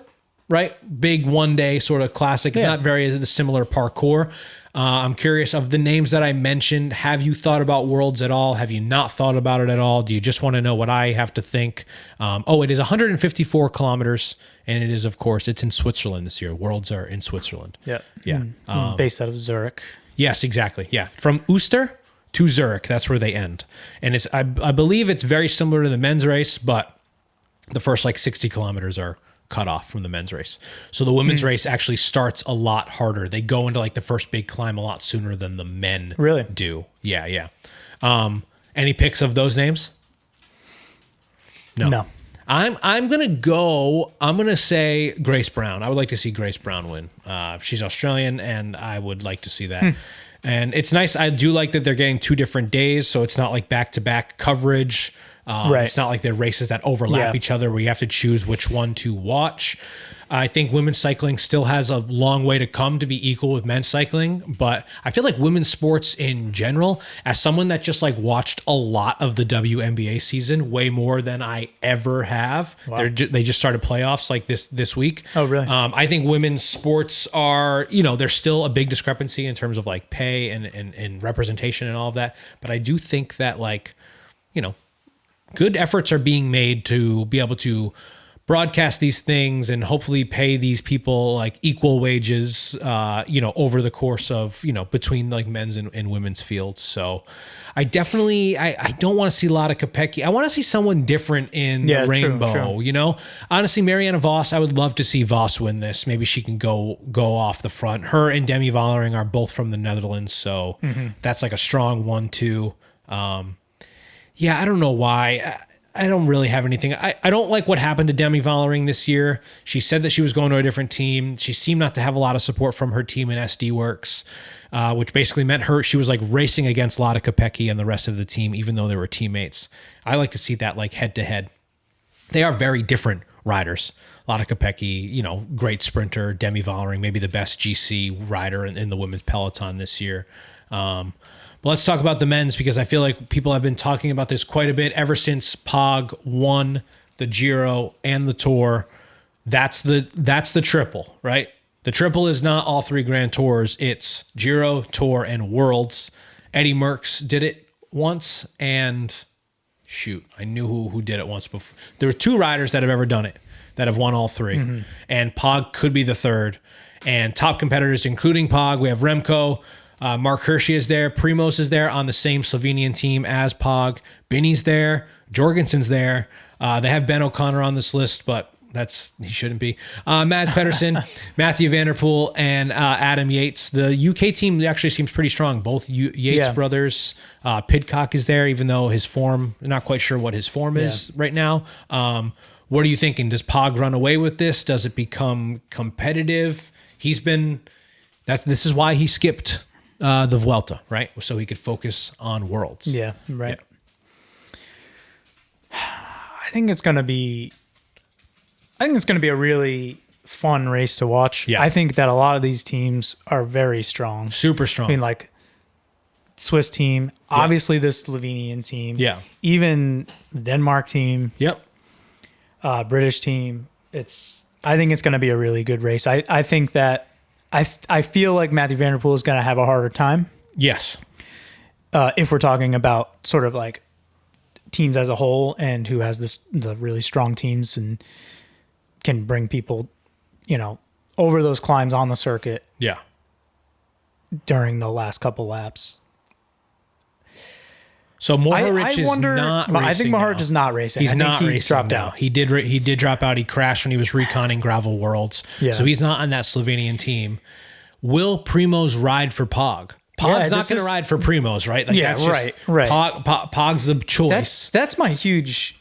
right? Big one-day sort of classic. It's not very similar parkour. I'm curious, of the names that I mentioned, have you thought about Worlds at all? Have you not thought about it at all? Do you just want to know what I have to think? It is 154 kilometers, and it is, of course, it's in Switzerland this year. Worlds are in Switzerland. Yeah. Based out of Zurich. Yes, exactly. Yeah. From Uster to Zurich, that's where they end. And it's I believe it's very similar to the men's race, but the first 60 kilometers are cut off from the men's race. So the women's race actually starts a lot harder. They go into the first big climb a lot sooner than the men really do. Yeah. Any picks of those names? No. I'm gonna say Grace Brown. I would like to see Grace Brown win. She's Australian, and I would like to see that. And it's nice. I do like that they're getting 2 different days, so it's not like back-to-back coverage. Right. It's not like they're races that overlap each other where you have to choose which one to watch. I think women's cycling still has a long way to come to be equal with men's cycling, but I feel like women's sports in general, as someone that just like watched a lot of the WNBA season, way more than I ever have. Wow. They just started playoffs like this week. Oh, really? I think women's sports are, there's still a big discrepancy in terms of like pay and representation and all of that. But I do think that good efforts are being made to be able to broadcast these things and hopefully pay these people like equal wages, over the course of, between like men's and women's fields. So I definitely, I don't want to see a lot of Kopecky. I want to see someone different in the rainbow, true. Honestly, Marianne Vos, I would love to see Vos win this. Maybe she can go off the front. Her and Demi Vollering are both from the Netherlands. So that's like a strong 1-2. I don't know why. I don't really have anything. I don't like what happened to Demi Vollering this year. She said that she was going to a different team. She seemed not to have a lot of support from her team in SD Works, which basically meant she was like racing against Lotte Kopecky and the rest of the team, even though they were teammates. I like to see that like head to head. They are very different riders. Lotte Kopecky, great sprinter. Demi Vollering, maybe the best GC rider in the women's peloton this year. But let's talk about the men's, because I feel like people have been talking about this quite a bit ever since Pog won the Giro and the Tour. That's the triple, right? The triple is not all 3 Grand Tours. It's Giro, Tour, and Worlds. Eddie Merckx did it once, and I knew who did it once before. There were 2 riders that have ever done it, that have won all 3. And Pog could be the 3rd. And top competitors, including Pog, we have Remco, Mark Hirschi is there. Primoz is there on the same Slovenian team as Pog. Binny's there. Jorgensen's there. They have Ben O'Connor on this list, but he shouldn't be. Mads Pedersen, Matthew Van Der Poel, and Adam Yates. The UK team actually seems pretty strong. Both Yates brothers. Pidcock is there, even though his form, I'm not quite sure what his form is right now. What are you thinking? Does Pog run away with this? Does it become competitive? This is why he skipped the Vuelta, right? So he could focus on Worlds. Yeah, right. Yeah. I think it's going to be a really fun race to watch. Yeah. I think that a lot of these teams are very strong. Super strong. I mean, like Swiss team, obviously the Slovenian team. Yeah. Even Denmark team. Yep. British team. I think it's going to be a really good race. I think that I feel like Matthew Van Der Poel is going to have a harder time. Yes. If we're talking about sort of like teams as a whole, and who has the really strong teams and can bring people, over those climbs on the circuit. Yeah. During the last couple laps. So Mohoric is not racing. I think Mohoric is not racing. He's not racing. Dropped out. He did drop out. He crashed when he was reconning Gravel Worlds. Yeah. So he's not on that Slovenian team. Will Primoz ride for Pog? Pog's not going to ride for Primoz, right? Like, yeah, right. Pog's the choice. That's my huge.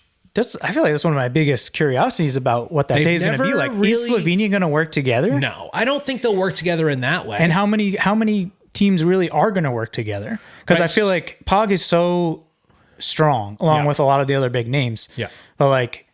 I feel like that's one of my biggest curiosities about what that day is going to be like. Is Slovenia going to work together? No, I don't think they'll work together in that way. And how many teams really are going to work together? Because I feel like Pog is so strong, along with a lot of the other big names. Yeah. But like,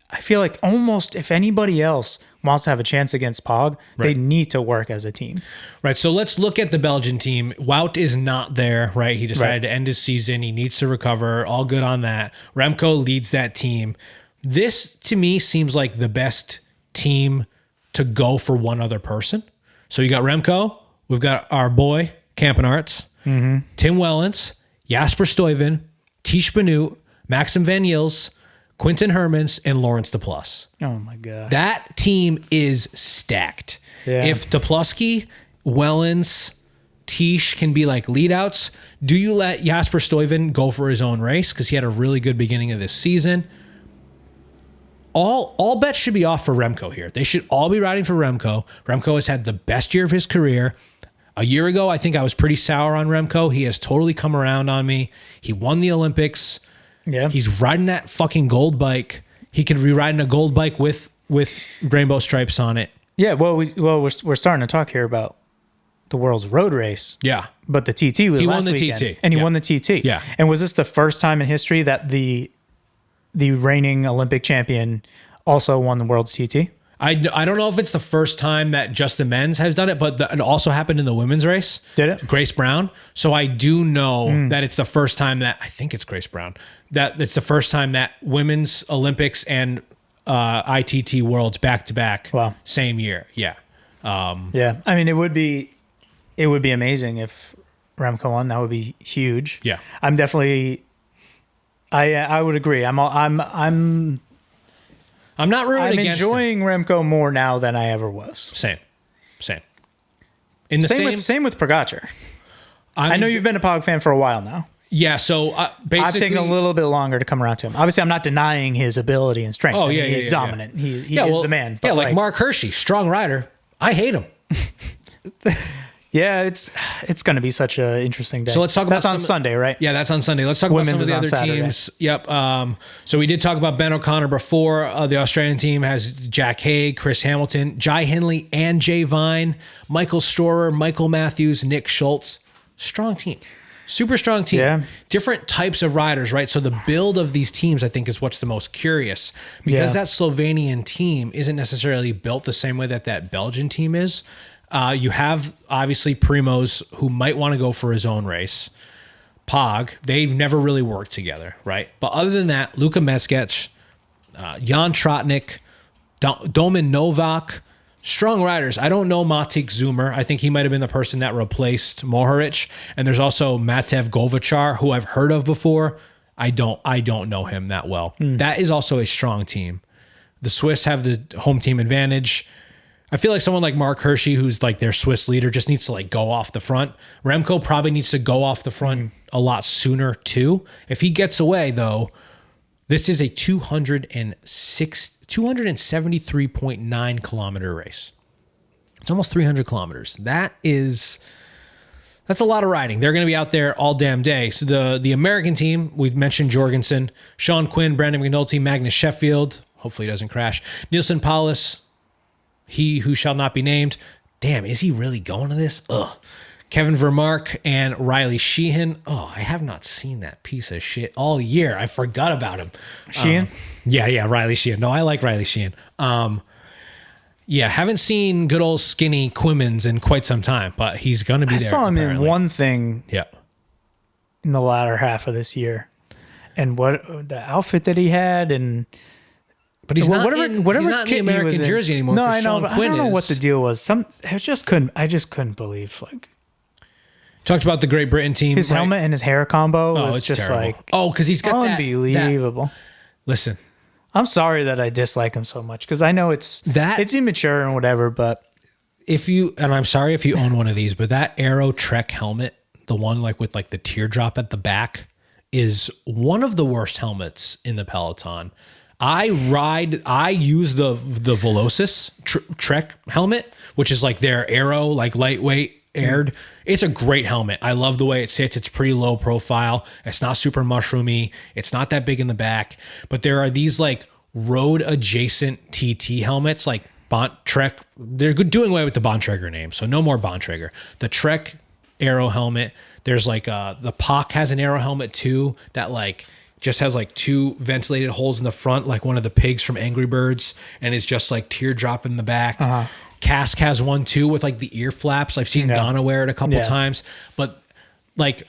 I feel like almost if anybody else wants to have a chance against Pog, they need to work as a team. Right. So let's look at the Belgian team. Wout is not there, right? He decided to end his season. He needs to recover. All good on that. Remco leads that team. This, to me, seems like the best team to go for one other person. So you got Remco. We've got our boy, Campenarts, Tim Wellens, Jasper Stuyven, Tish Benoot, Maxim Van Yils, Quinten Hermans, and Lawrence Duplass. Oh, my God. That team is stacked. Yeah. If Duplasky, Wellens, Tish can be like leadouts, do you let Jasper Stuyven go for his own race? Because he had a really good beginning of this season. All bets should be off for Remco here. They should all be riding for Remco. Remco has had the best year of his career. A year ago, I think I was pretty sour on Remco. He has totally come around on me. He won the Olympics. Yeah. He's riding that fucking gold bike. He could be riding a gold bike with rainbow stripes on it. Yeah. Well, we're starting to talk here about the world's road race. Yeah. But the TT was He last won the weekend, TT. and he Yeah. won the TT. Yeah. And was this the first time in history that the reigning Olympic champion also won the world's TT? I don't know if it's the first time that just the men's has done it, but it also happened in the women's race. Did it? Grace Brown. So I do know that it's the first time that, I think it's Grace Brown, that it's the first time that women's Olympics and ITT worlds back to back. Wow. Same year. Yeah. Yeah. I mean, it would be amazing if Remco won. That would be huge. Yeah. I'm definitely. I would agree. I'm not rooting against him. enjoying Remco more now than I ever was. Same. In the Same with Pogacar. I know you've been a Pog fan for a while now. Yeah, so basically... I've taken a little bit longer to come around to him. Obviously, I'm not denying his ability and strength. Oh, yeah, he's dominant. He is the man. But like Mark Hershey, strong rider. I hate him. Yeah, it's going to be such an interesting day. So let's talk about that's on Sunday, right? Yeah, that's on Sunday. Let's talk Women's about some of the other teams. Yep. So we did talk about Ben O'Connor before. The Australian team has Jack Haig, Chris Hamilton, Jai Hindley, and Jay Vine, Michael Storer, Michael Matthews, Nick Schultz. Strong team. Super strong team. Yeah. Different types of riders, right? So the build of these teams, I think, is what's the most curious, because that Slovenian team isn't necessarily built the same way that Belgian team is. You have, obviously, Primoz, who might want to go for his own race. Pog, they've never really worked together, right? But other than that, Luka Meskec, Jan Trotnik, Domin Novak, strong riders. I don't know Matic Zumer. I think he might have been the person that replaced Mohoric. And there's also Matev Govachar, who I've heard of before. I don't know him that well. That is also a strong team. The Swiss have the home team advantage. I feel like someone like Mark Hershey, who's like their Swiss leader, just needs to like go off the front. Remco probably needs to go off the front a lot sooner too. If he gets away though, this is a 273.9 kilometer race. It's almost 300 kilometers. That's a lot of riding. They're going to be out there all damn day. So the American team, we've mentioned Jorgensen, Sean Quinn, Brandon McNulty, Magnus Sheffield. Hopefully he doesn't crash. Nielsen Paulus, he who shall not be named. Damn, is he really going to this? Ugh. Kevin Vermark and Riley Sheehan. Oh, I have not seen that piece of shit all year. I forgot about him. Sheehan? Yeah, Riley Sheehan. No, I like Riley Sheehan. Yeah, haven't seen good old skinny Quimmins in quite some time, but he's going to be there. I saw him apparently. in one thing Yeah. in the latter half of this year. And what the outfit that he had, and But he's not whatever in the kit he American was in. jersey anymore. No, I know, Sean but Quinn I don't know is. what the deal was. I just couldn't believe like Talked about the Great Britain team. his right? helmet and his hair combo Oh, was it's just terrible. like Because he's got that. unbelievable. Listen, I'm sorry that I dislike him so much because I know it's immature and whatever, but and I'm sorry if you own one of these, but that Aero Trek helmet, the one like with like the teardrop at the back, is one of the worst helmets in the peloton. I use the Velocis Trek helmet, which is like their Aero, like lightweight aired. It's a great helmet. I love the way it sits. It's pretty low profile. It's not super mushroomy. It's not that big in the back, but there are these like road adjacent TT helmets, like Trek. They're doing away with the Bontrager name, so no more Bontrager. The Trek Aero helmet. There's like the POC has an Aero helmet too that like just has like two ventilated holes in the front, like one of the pigs from Angry Birds, and is just like teardrop in the back. Cask has one too with like the ear flaps. I've seen Ghana wear it a couple times, but like,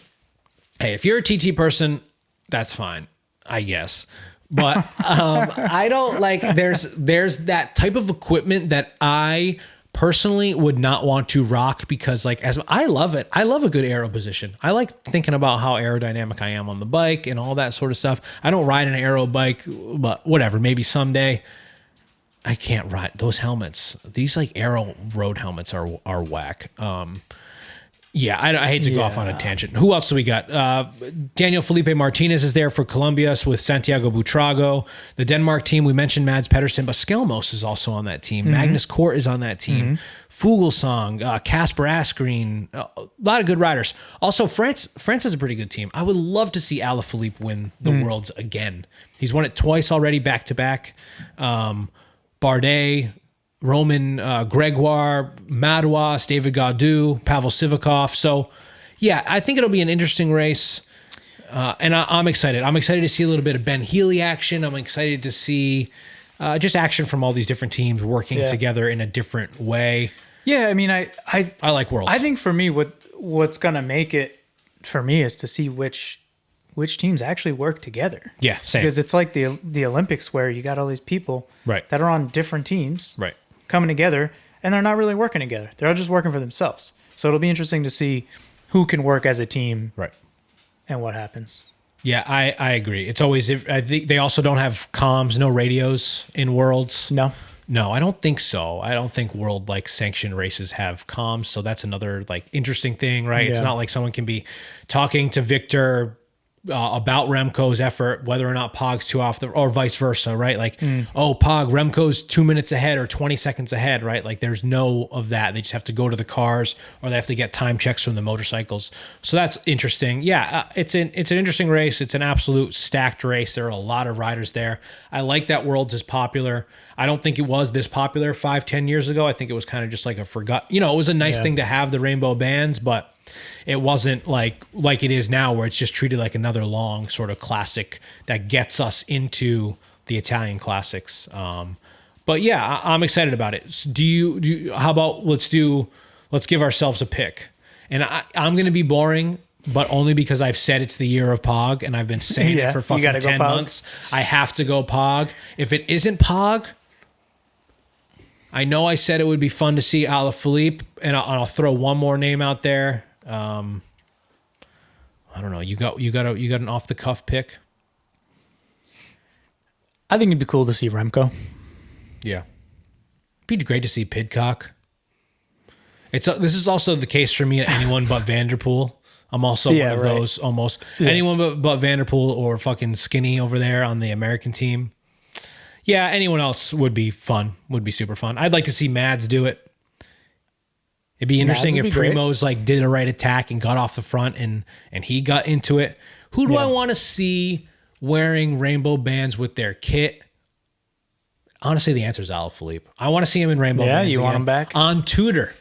hey, if you're a TT person, that's fine, I guess. But I don't like. There's that type of equipment that I personally would not want to rock because like as I love it. I love a good aero position. I like thinking about how aerodynamic I am on the bike and all that sort of stuff. I don't ride an aero bike, but whatever, maybe someday. I can't ride those helmets. These like aero road helmets are whack. Yeah, I hate to go off on a tangent. Who else do we got? Daniel Felipe Martinez is there for Colombia with Santiago Buitrago. The Denmark team, we mentioned Mads Pedersen, but Skelmos is also on that team. Magnus Kort is on that team. Fuglsang, Casper Asgreen, a lot of good riders. Also, France is a pretty good team. I would love to see Alaphilippe win the Worlds again. He's won it twice already, back-to-back. Bardet, Roman Gregoire, Madouas, David Gaudu, Pavel Sivakov. So, yeah, I think it'll be an interesting race. And I'm excited. I'm excited to see a little bit of Ben Healy action. I'm excited to see just action from all these different teams working together in a different way. Yeah, I mean, I like Worlds. I think for me, what's going to make it for me is to see which teams actually work together. Yeah, same. Because it's like the Olympics where you got all these people that are on different teams. Right. Coming together, and they're not really working together. They're all just working for themselves. So it'll be interesting to see who can work as a team, right, and what happens. Yeah, I agree. It's always, I think they also don't have comms, no radios in Worlds. No, I don't think so. I don't think world sanctioned races have comms. So that's another interesting thing, right? Yeah. It's not like someone can be talking to Victor about Remco's effort, whether or not Pog's too off or vice versa, right? Oh, Pog, Remco's 2 minutes ahead or 20 seconds ahead, right? There's no of that. They just have to go to the cars or they have to get time checks from the motorcycles. So that's interesting. Yeah, it's an interesting race. It's an absolute stacked race. There are a lot of riders there. I like that Worlds is popular. I don't think it was this popular 5-10 years ago. I think it was kind of just a it was a nice thing to have the rainbow bands, but it wasn't like it is now, where it's just treated like another long sort of classic that gets us into the Italian classics. But yeah, I'm excited about it. Do you? How about let's give ourselves a pick. And I'm going to be boring, but only because I've said it's the year of Pog, and I've been saying it for fucking 10 months. I have to go Pog. If it isn't Pog, I know I said it would be fun to see Alaphilippe, and I'll throw one more name out there. I don't know. You got an off the cuff pick? I think it'd be cool to see Remco. Yeah, it'd be great to see Pidcock. This is also the case for me at anyone but Vanderpool. I'm also one of those almost anyone but Vanderpool or fucking Skinny over there on the American team. Yeah, anyone else would be fun. Would be super fun. I'd like to see Mads do it. It'd be interesting if Primo's did a right attack and got off the front and he got into it. Who do I want to see wearing rainbow bands with their kit? Honestly, the answer is Alaphilippe. I want to see him in rainbow bands. Yeah, you want him back? On Tudor.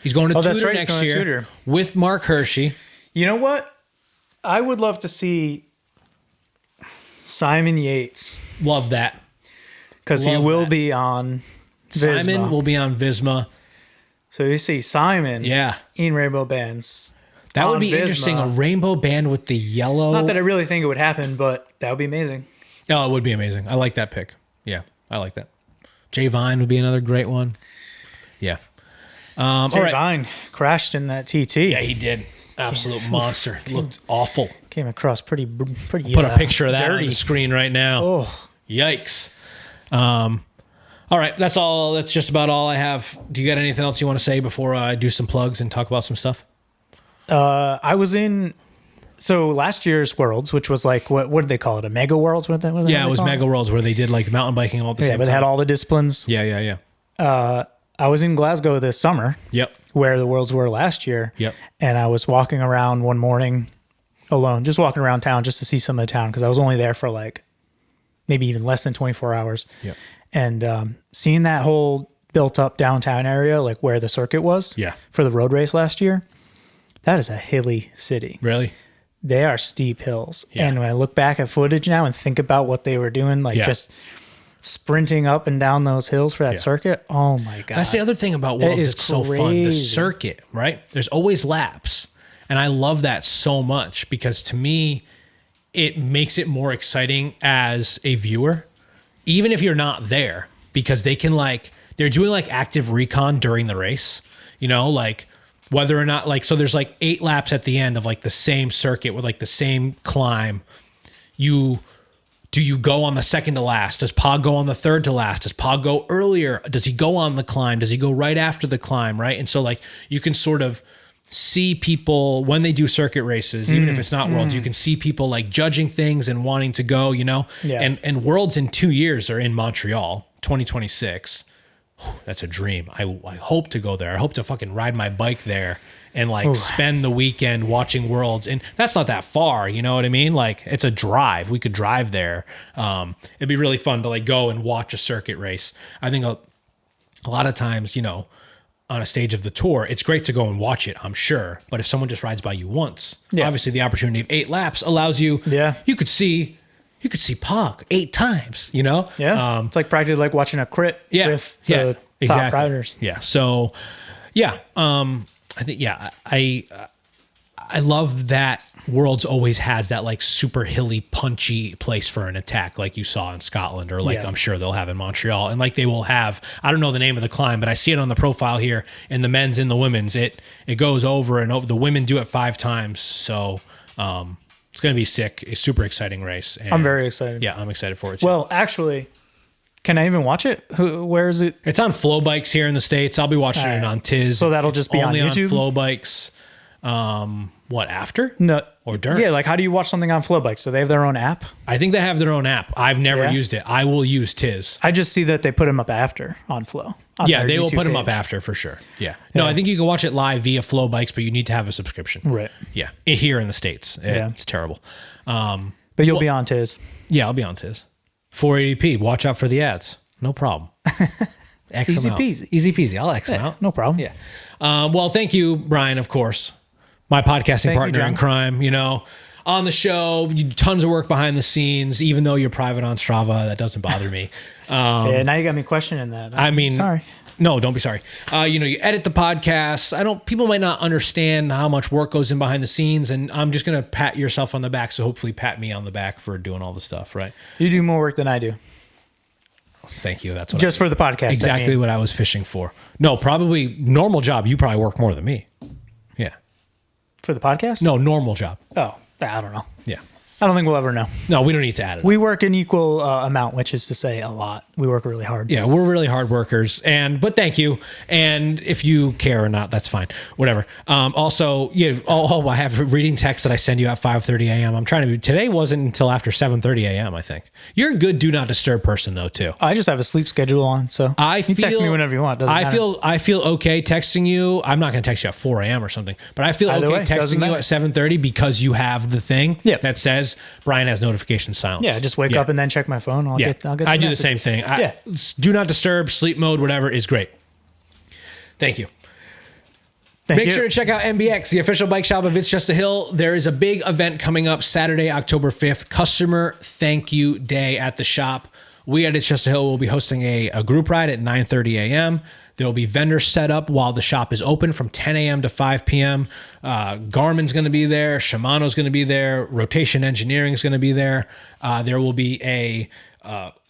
He's going to Tudor next year with Mark Hershey. You know what? I would love to see Simon Yates. Love that. Because he will be on Visma. Simon will be on Visma. So you see Simon in rainbow bands. That would be Visma. Interesting. A rainbow band with the yellow. Not that I really think it would happen, but that would be amazing. Oh, it would be amazing. I like that pick. Yeah, I like that. Jay Vine would be another great one. Yeah. Jay Vine crashed in that TT. Yeah, he did. Absolute monster. Looked awful. Came across pretty. Put a picture of that dirty on the screen right now. Oh, yikes. All right, that's all. That's just about all I have. Do you got anything else you want to say before I do some plugs and talk about some stuff? I was in last year's Worlds, which was what did they call it? A Mega Worlds? What it was Mega Worlds, where they did mountain biking all at the same time. But they had all the disciplines. Yeah. I was in Glasgow this summer. Yep. Where the Worlds were last year. Yep. And I was walking around one morning alone, just walking around town just to see some of the town because I was only there for maybe even less than 24 hours. Yep. And seeing that whole built up downtown area, where the circuit was for the road race last year, that is a hilly city. Really? They are steep hills. Yeah. And when I look back at footage now and think about what they were doing, just sprinting up and down those hills for that circuit, oh my God. That's the other thing about Worlds. It's so fun. The circuit, right? There's always laps. And I love that so much because to me, it makes it more exciting as a viewer, even if you're not there, because they can they're doing active recon during the race, whether or not so there's 8 laps at the end of the same circuit with the same climb. Do you go on the second to last? Does Pog go on the third to last? Does Pog go earlier? Does he go on the climb? Does he go right after the climb? Right. And so you can sort of see people when they do circuit races, even if it's not Worlds, you can see people like judging things and wanting to go, you know, and Worlds in 2 years are in Montreal, 2026. That's a dream. I hope to go there. I hope to fucking ride my bike there and like spend the weekend watching Worlds. And that's not that far, you know what I mean? Like it's a drive. We could drive there. It'd be really fun to like go and watch a circuit race. I think a lot of times, you know, on a stage of the tour, it's great to go and watch it, I'm sure. But if someone just rides by you once, obviously the opportunity of 8 laps allows you, you could see Pog 8 times, you know? Yeah. It's like practically like watching a crit with the top riders. Yeah. So, I think, I love that Worlds always has that like super hilly, punchy place for an attack, like you saw in Scotland, or like I'm sure they'll have in Montreal. And like they will have, I don't know the name of the climb, but I see it on the profile here in the men's and the women's. It goes over and over. The women do it 5 times. So it's going to be sick. A super exciting race. And I'm very excited. Yeah, I'm excited for it too. Well, actually, can I even watch it? Where is it? It's on Flow Bikes here in the States. I'll be watching it on Tiz. So that'll just be on YouTube? On Flow Bikes. What, after? No. Or during? Yeah, like how do you watch something on Flow Bikes? So they have their own app? I think they have their own app. I've never used it. I will use Tiz. I just see that they put them up after on Flow. Yeah, they will put them up after for sure. Yeah. No, I think you can watch it live via Flow Bikes, but you need to have a subscription. Right. Yeah. Here in the States. It's terrible. But you'll be on Tiz. Yeah, I'll be on Tiz. 480p. Watch out for the ads. No problem. X Easy them out. peasy. Easy peasy. I'll X them out. No problem. Yeah. Well, thank you, Brian, of course. My podcasting partner in crime, you know, on the show, you do tons of work behind the scenes, even though you're private on Strava. That doesn't bother me. Yeah, now you got me questioning that. I mean, sorry. No, don't be sorry. You know, you edit the podcast. People might not understand how much work goes in behind the scenes, and I'm just going to pat yourself on the back. So hopefully pat me on the back for doing all the stuff, right? You do more work than I do. Thank you. That's what just for the podcast. Exactly what I was fishing for. No, probably normal job. You probably work more than me. Yeah. For the podcast? No, normal job. Oh, I don't know. Yeah. I don't think we'll ever know. No, we don't need to add it. We work an equal amount, which is to say a lot. We work really hard. Yeah, we're really hard workers. But thank you. And if you care or not, that's fine. Whatever. Also, I have reading text that I send you at 5:30 a.m. I'm trying to. Today wasn't until after 7:30 a.m. I think. You're a good do not disturb person though too. I just have a sleep schedule on, so you text me whenever you want. Doesn't matter. I feel okay texting you. I'm not going to text you at 4 a.m. or something, but I feel okay texting you at 7:30 because you have the thing that says Brian has notification silence. Yeah, just wake up and then check my phone. I'll get I do the same thing. Do not disturb, sleep mode, whatever is great. Thank you. Make sure to check out MBX, the official bike shop of It's Just a Hill. There is a big event coming up Saturday, October 5th, Customer Thank You Day at the shop. We at It's Just a Hill will be hosting a group ride at 9:30 a.m. There will be vendors set up while the shop is open from 10 a.m. to 5 p.m. Garmin's going to be there. Shimano's going to be there. Rotation Engineering is going to be there. There will be a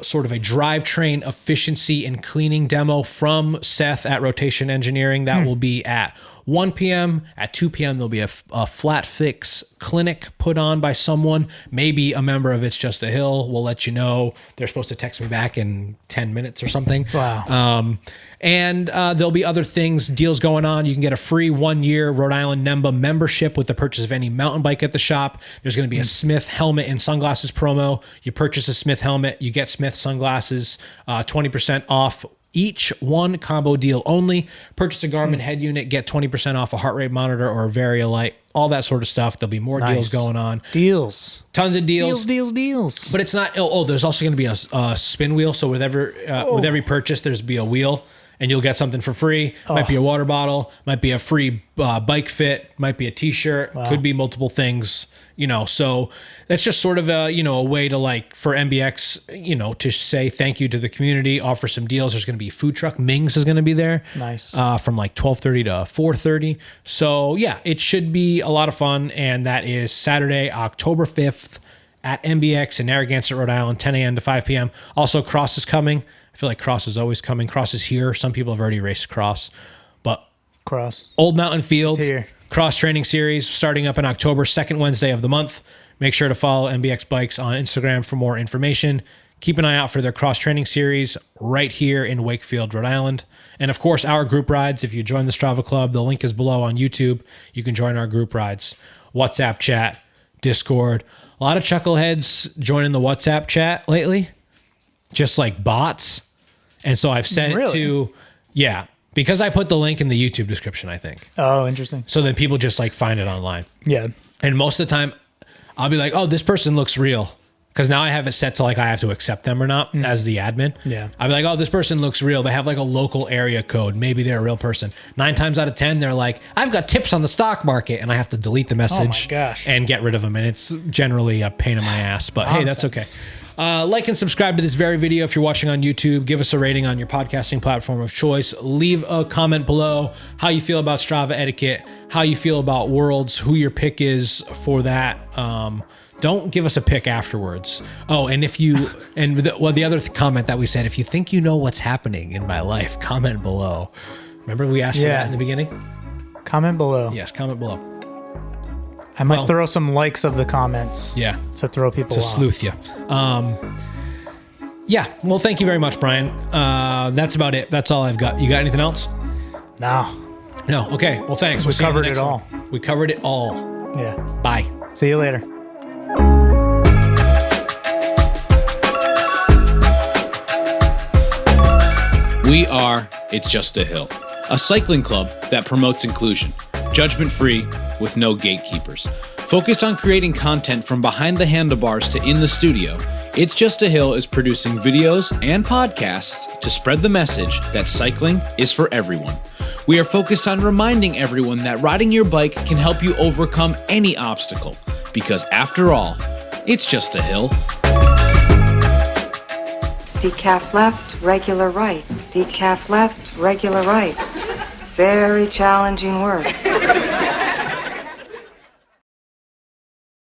sort of a drivetrain efficiency and cleaning demo from Seth at Rotation Engineering. That will be at 1 p.m. At 2 p.m., there'll be a flat fix clinic put on by someone, maybe a member of It's Just a Hill. We'll let you know. They're supposed to text me back in 10 minutes or something. Wow. And there'll be other things, deals going on. You can get a free 1-year Rhode Island NEMBA membership with the purchase of any mountain bike at the shop. There's going to be a Smith helmet and sunglasses promo. You purchase a Smith helmet, you get Smith sunglasses, 20% off each, one combo deal only. Purchase a Garmin head unit, get 20% off a heart rate monitor or a Varia light, all that sort of stuff. There'll be more deals going on. Deals. Tons of deals. Deals. But it's not, there's also going to be a spin wheel. So with every purchase, there's be a wheel. And you'll get something for free. Might be a water bottle, might be a free bike fit, might be a t-shirt, could be multiple things, so that's just sort of a way to for MBX, to say thank you to the community, offer some deals. There's going to be a food truck. Ming's is going to be there. Nice. From 12:30 to 4:30. So yeah, it should be a lot of fun. And that is Saturday, October 5th at MBX in Narragansett, Rhode Island, 10 a.m. to 5 p.m. Also, Cross is coming. I feel like Cross is always coming. Cross is here. Some people have already raced Cross, but Old Mountain Field Cross Training Series starting up in October, second Wednesday of the month. Make sure to follow MBX Bikes on Instagram for more information. Keep an eye out for their cross-training series right here in Wakefield, Rhode Island. And of course, our group rides. If you join the Strava Club, the link is below on YouTube. You can join our group rides, WhatsApp chat, Discord. A lot of chuckleheads joining the WhatsApp chat lately, just like bots. And so I've sent it to, because I put the link in the YouTube description, I think. Oh, interesting. So then people just like find it online. Yeah. And most of the time, I'll be like, oh, this person looks real. Because now I have it set to like I have to accept them or not as the admin. Yeah. I'll be like, oh, this person looks real. They have like a local area code. Maybe they're a real person. 9 times out of 10, they're like, I've got tips on the stock market. And I have to delete the message and get rid of them. And it's generally a pain in my ass. But hey, that's okay. Like and subscribe to this very video if you're watching on YouTube. Give us a rating on your podcasting platform of choice. Leave a comment below how you feel about Strava etiquette, how you feel about Worlds, who your pick is for that. Don't give us a pick afterwards. Oh, and if you, the other comment that we said, if you think you know what's happening in my life, comment below. Remember we asked for that in the beginning? Comment below. Yes, comment below. I might throw some likes of the comments. Yeah. To throw people off. To sleuth you. Well, thank you very much, Brian. That's about it. That's all I've got. You got anything else? No. Okay. Well, thanks. We covered it all. We covered it all. Yeah. Bye. See you later. We are It's Just a Hill, a cycling club that promotes inclusion, judgment-free, with no gatekeepers. Focused on creating content from behind the handlebars to in the studio, It's Just a Hill is producing videos and podcasts to spread the message that cycling is for everyone. We are focused on reminding everyone that riding your bike can help you overcome any obstacle, because after all, it's just a hill. Decaf left, regular right. Decaf left, regular right. It's very challenging work.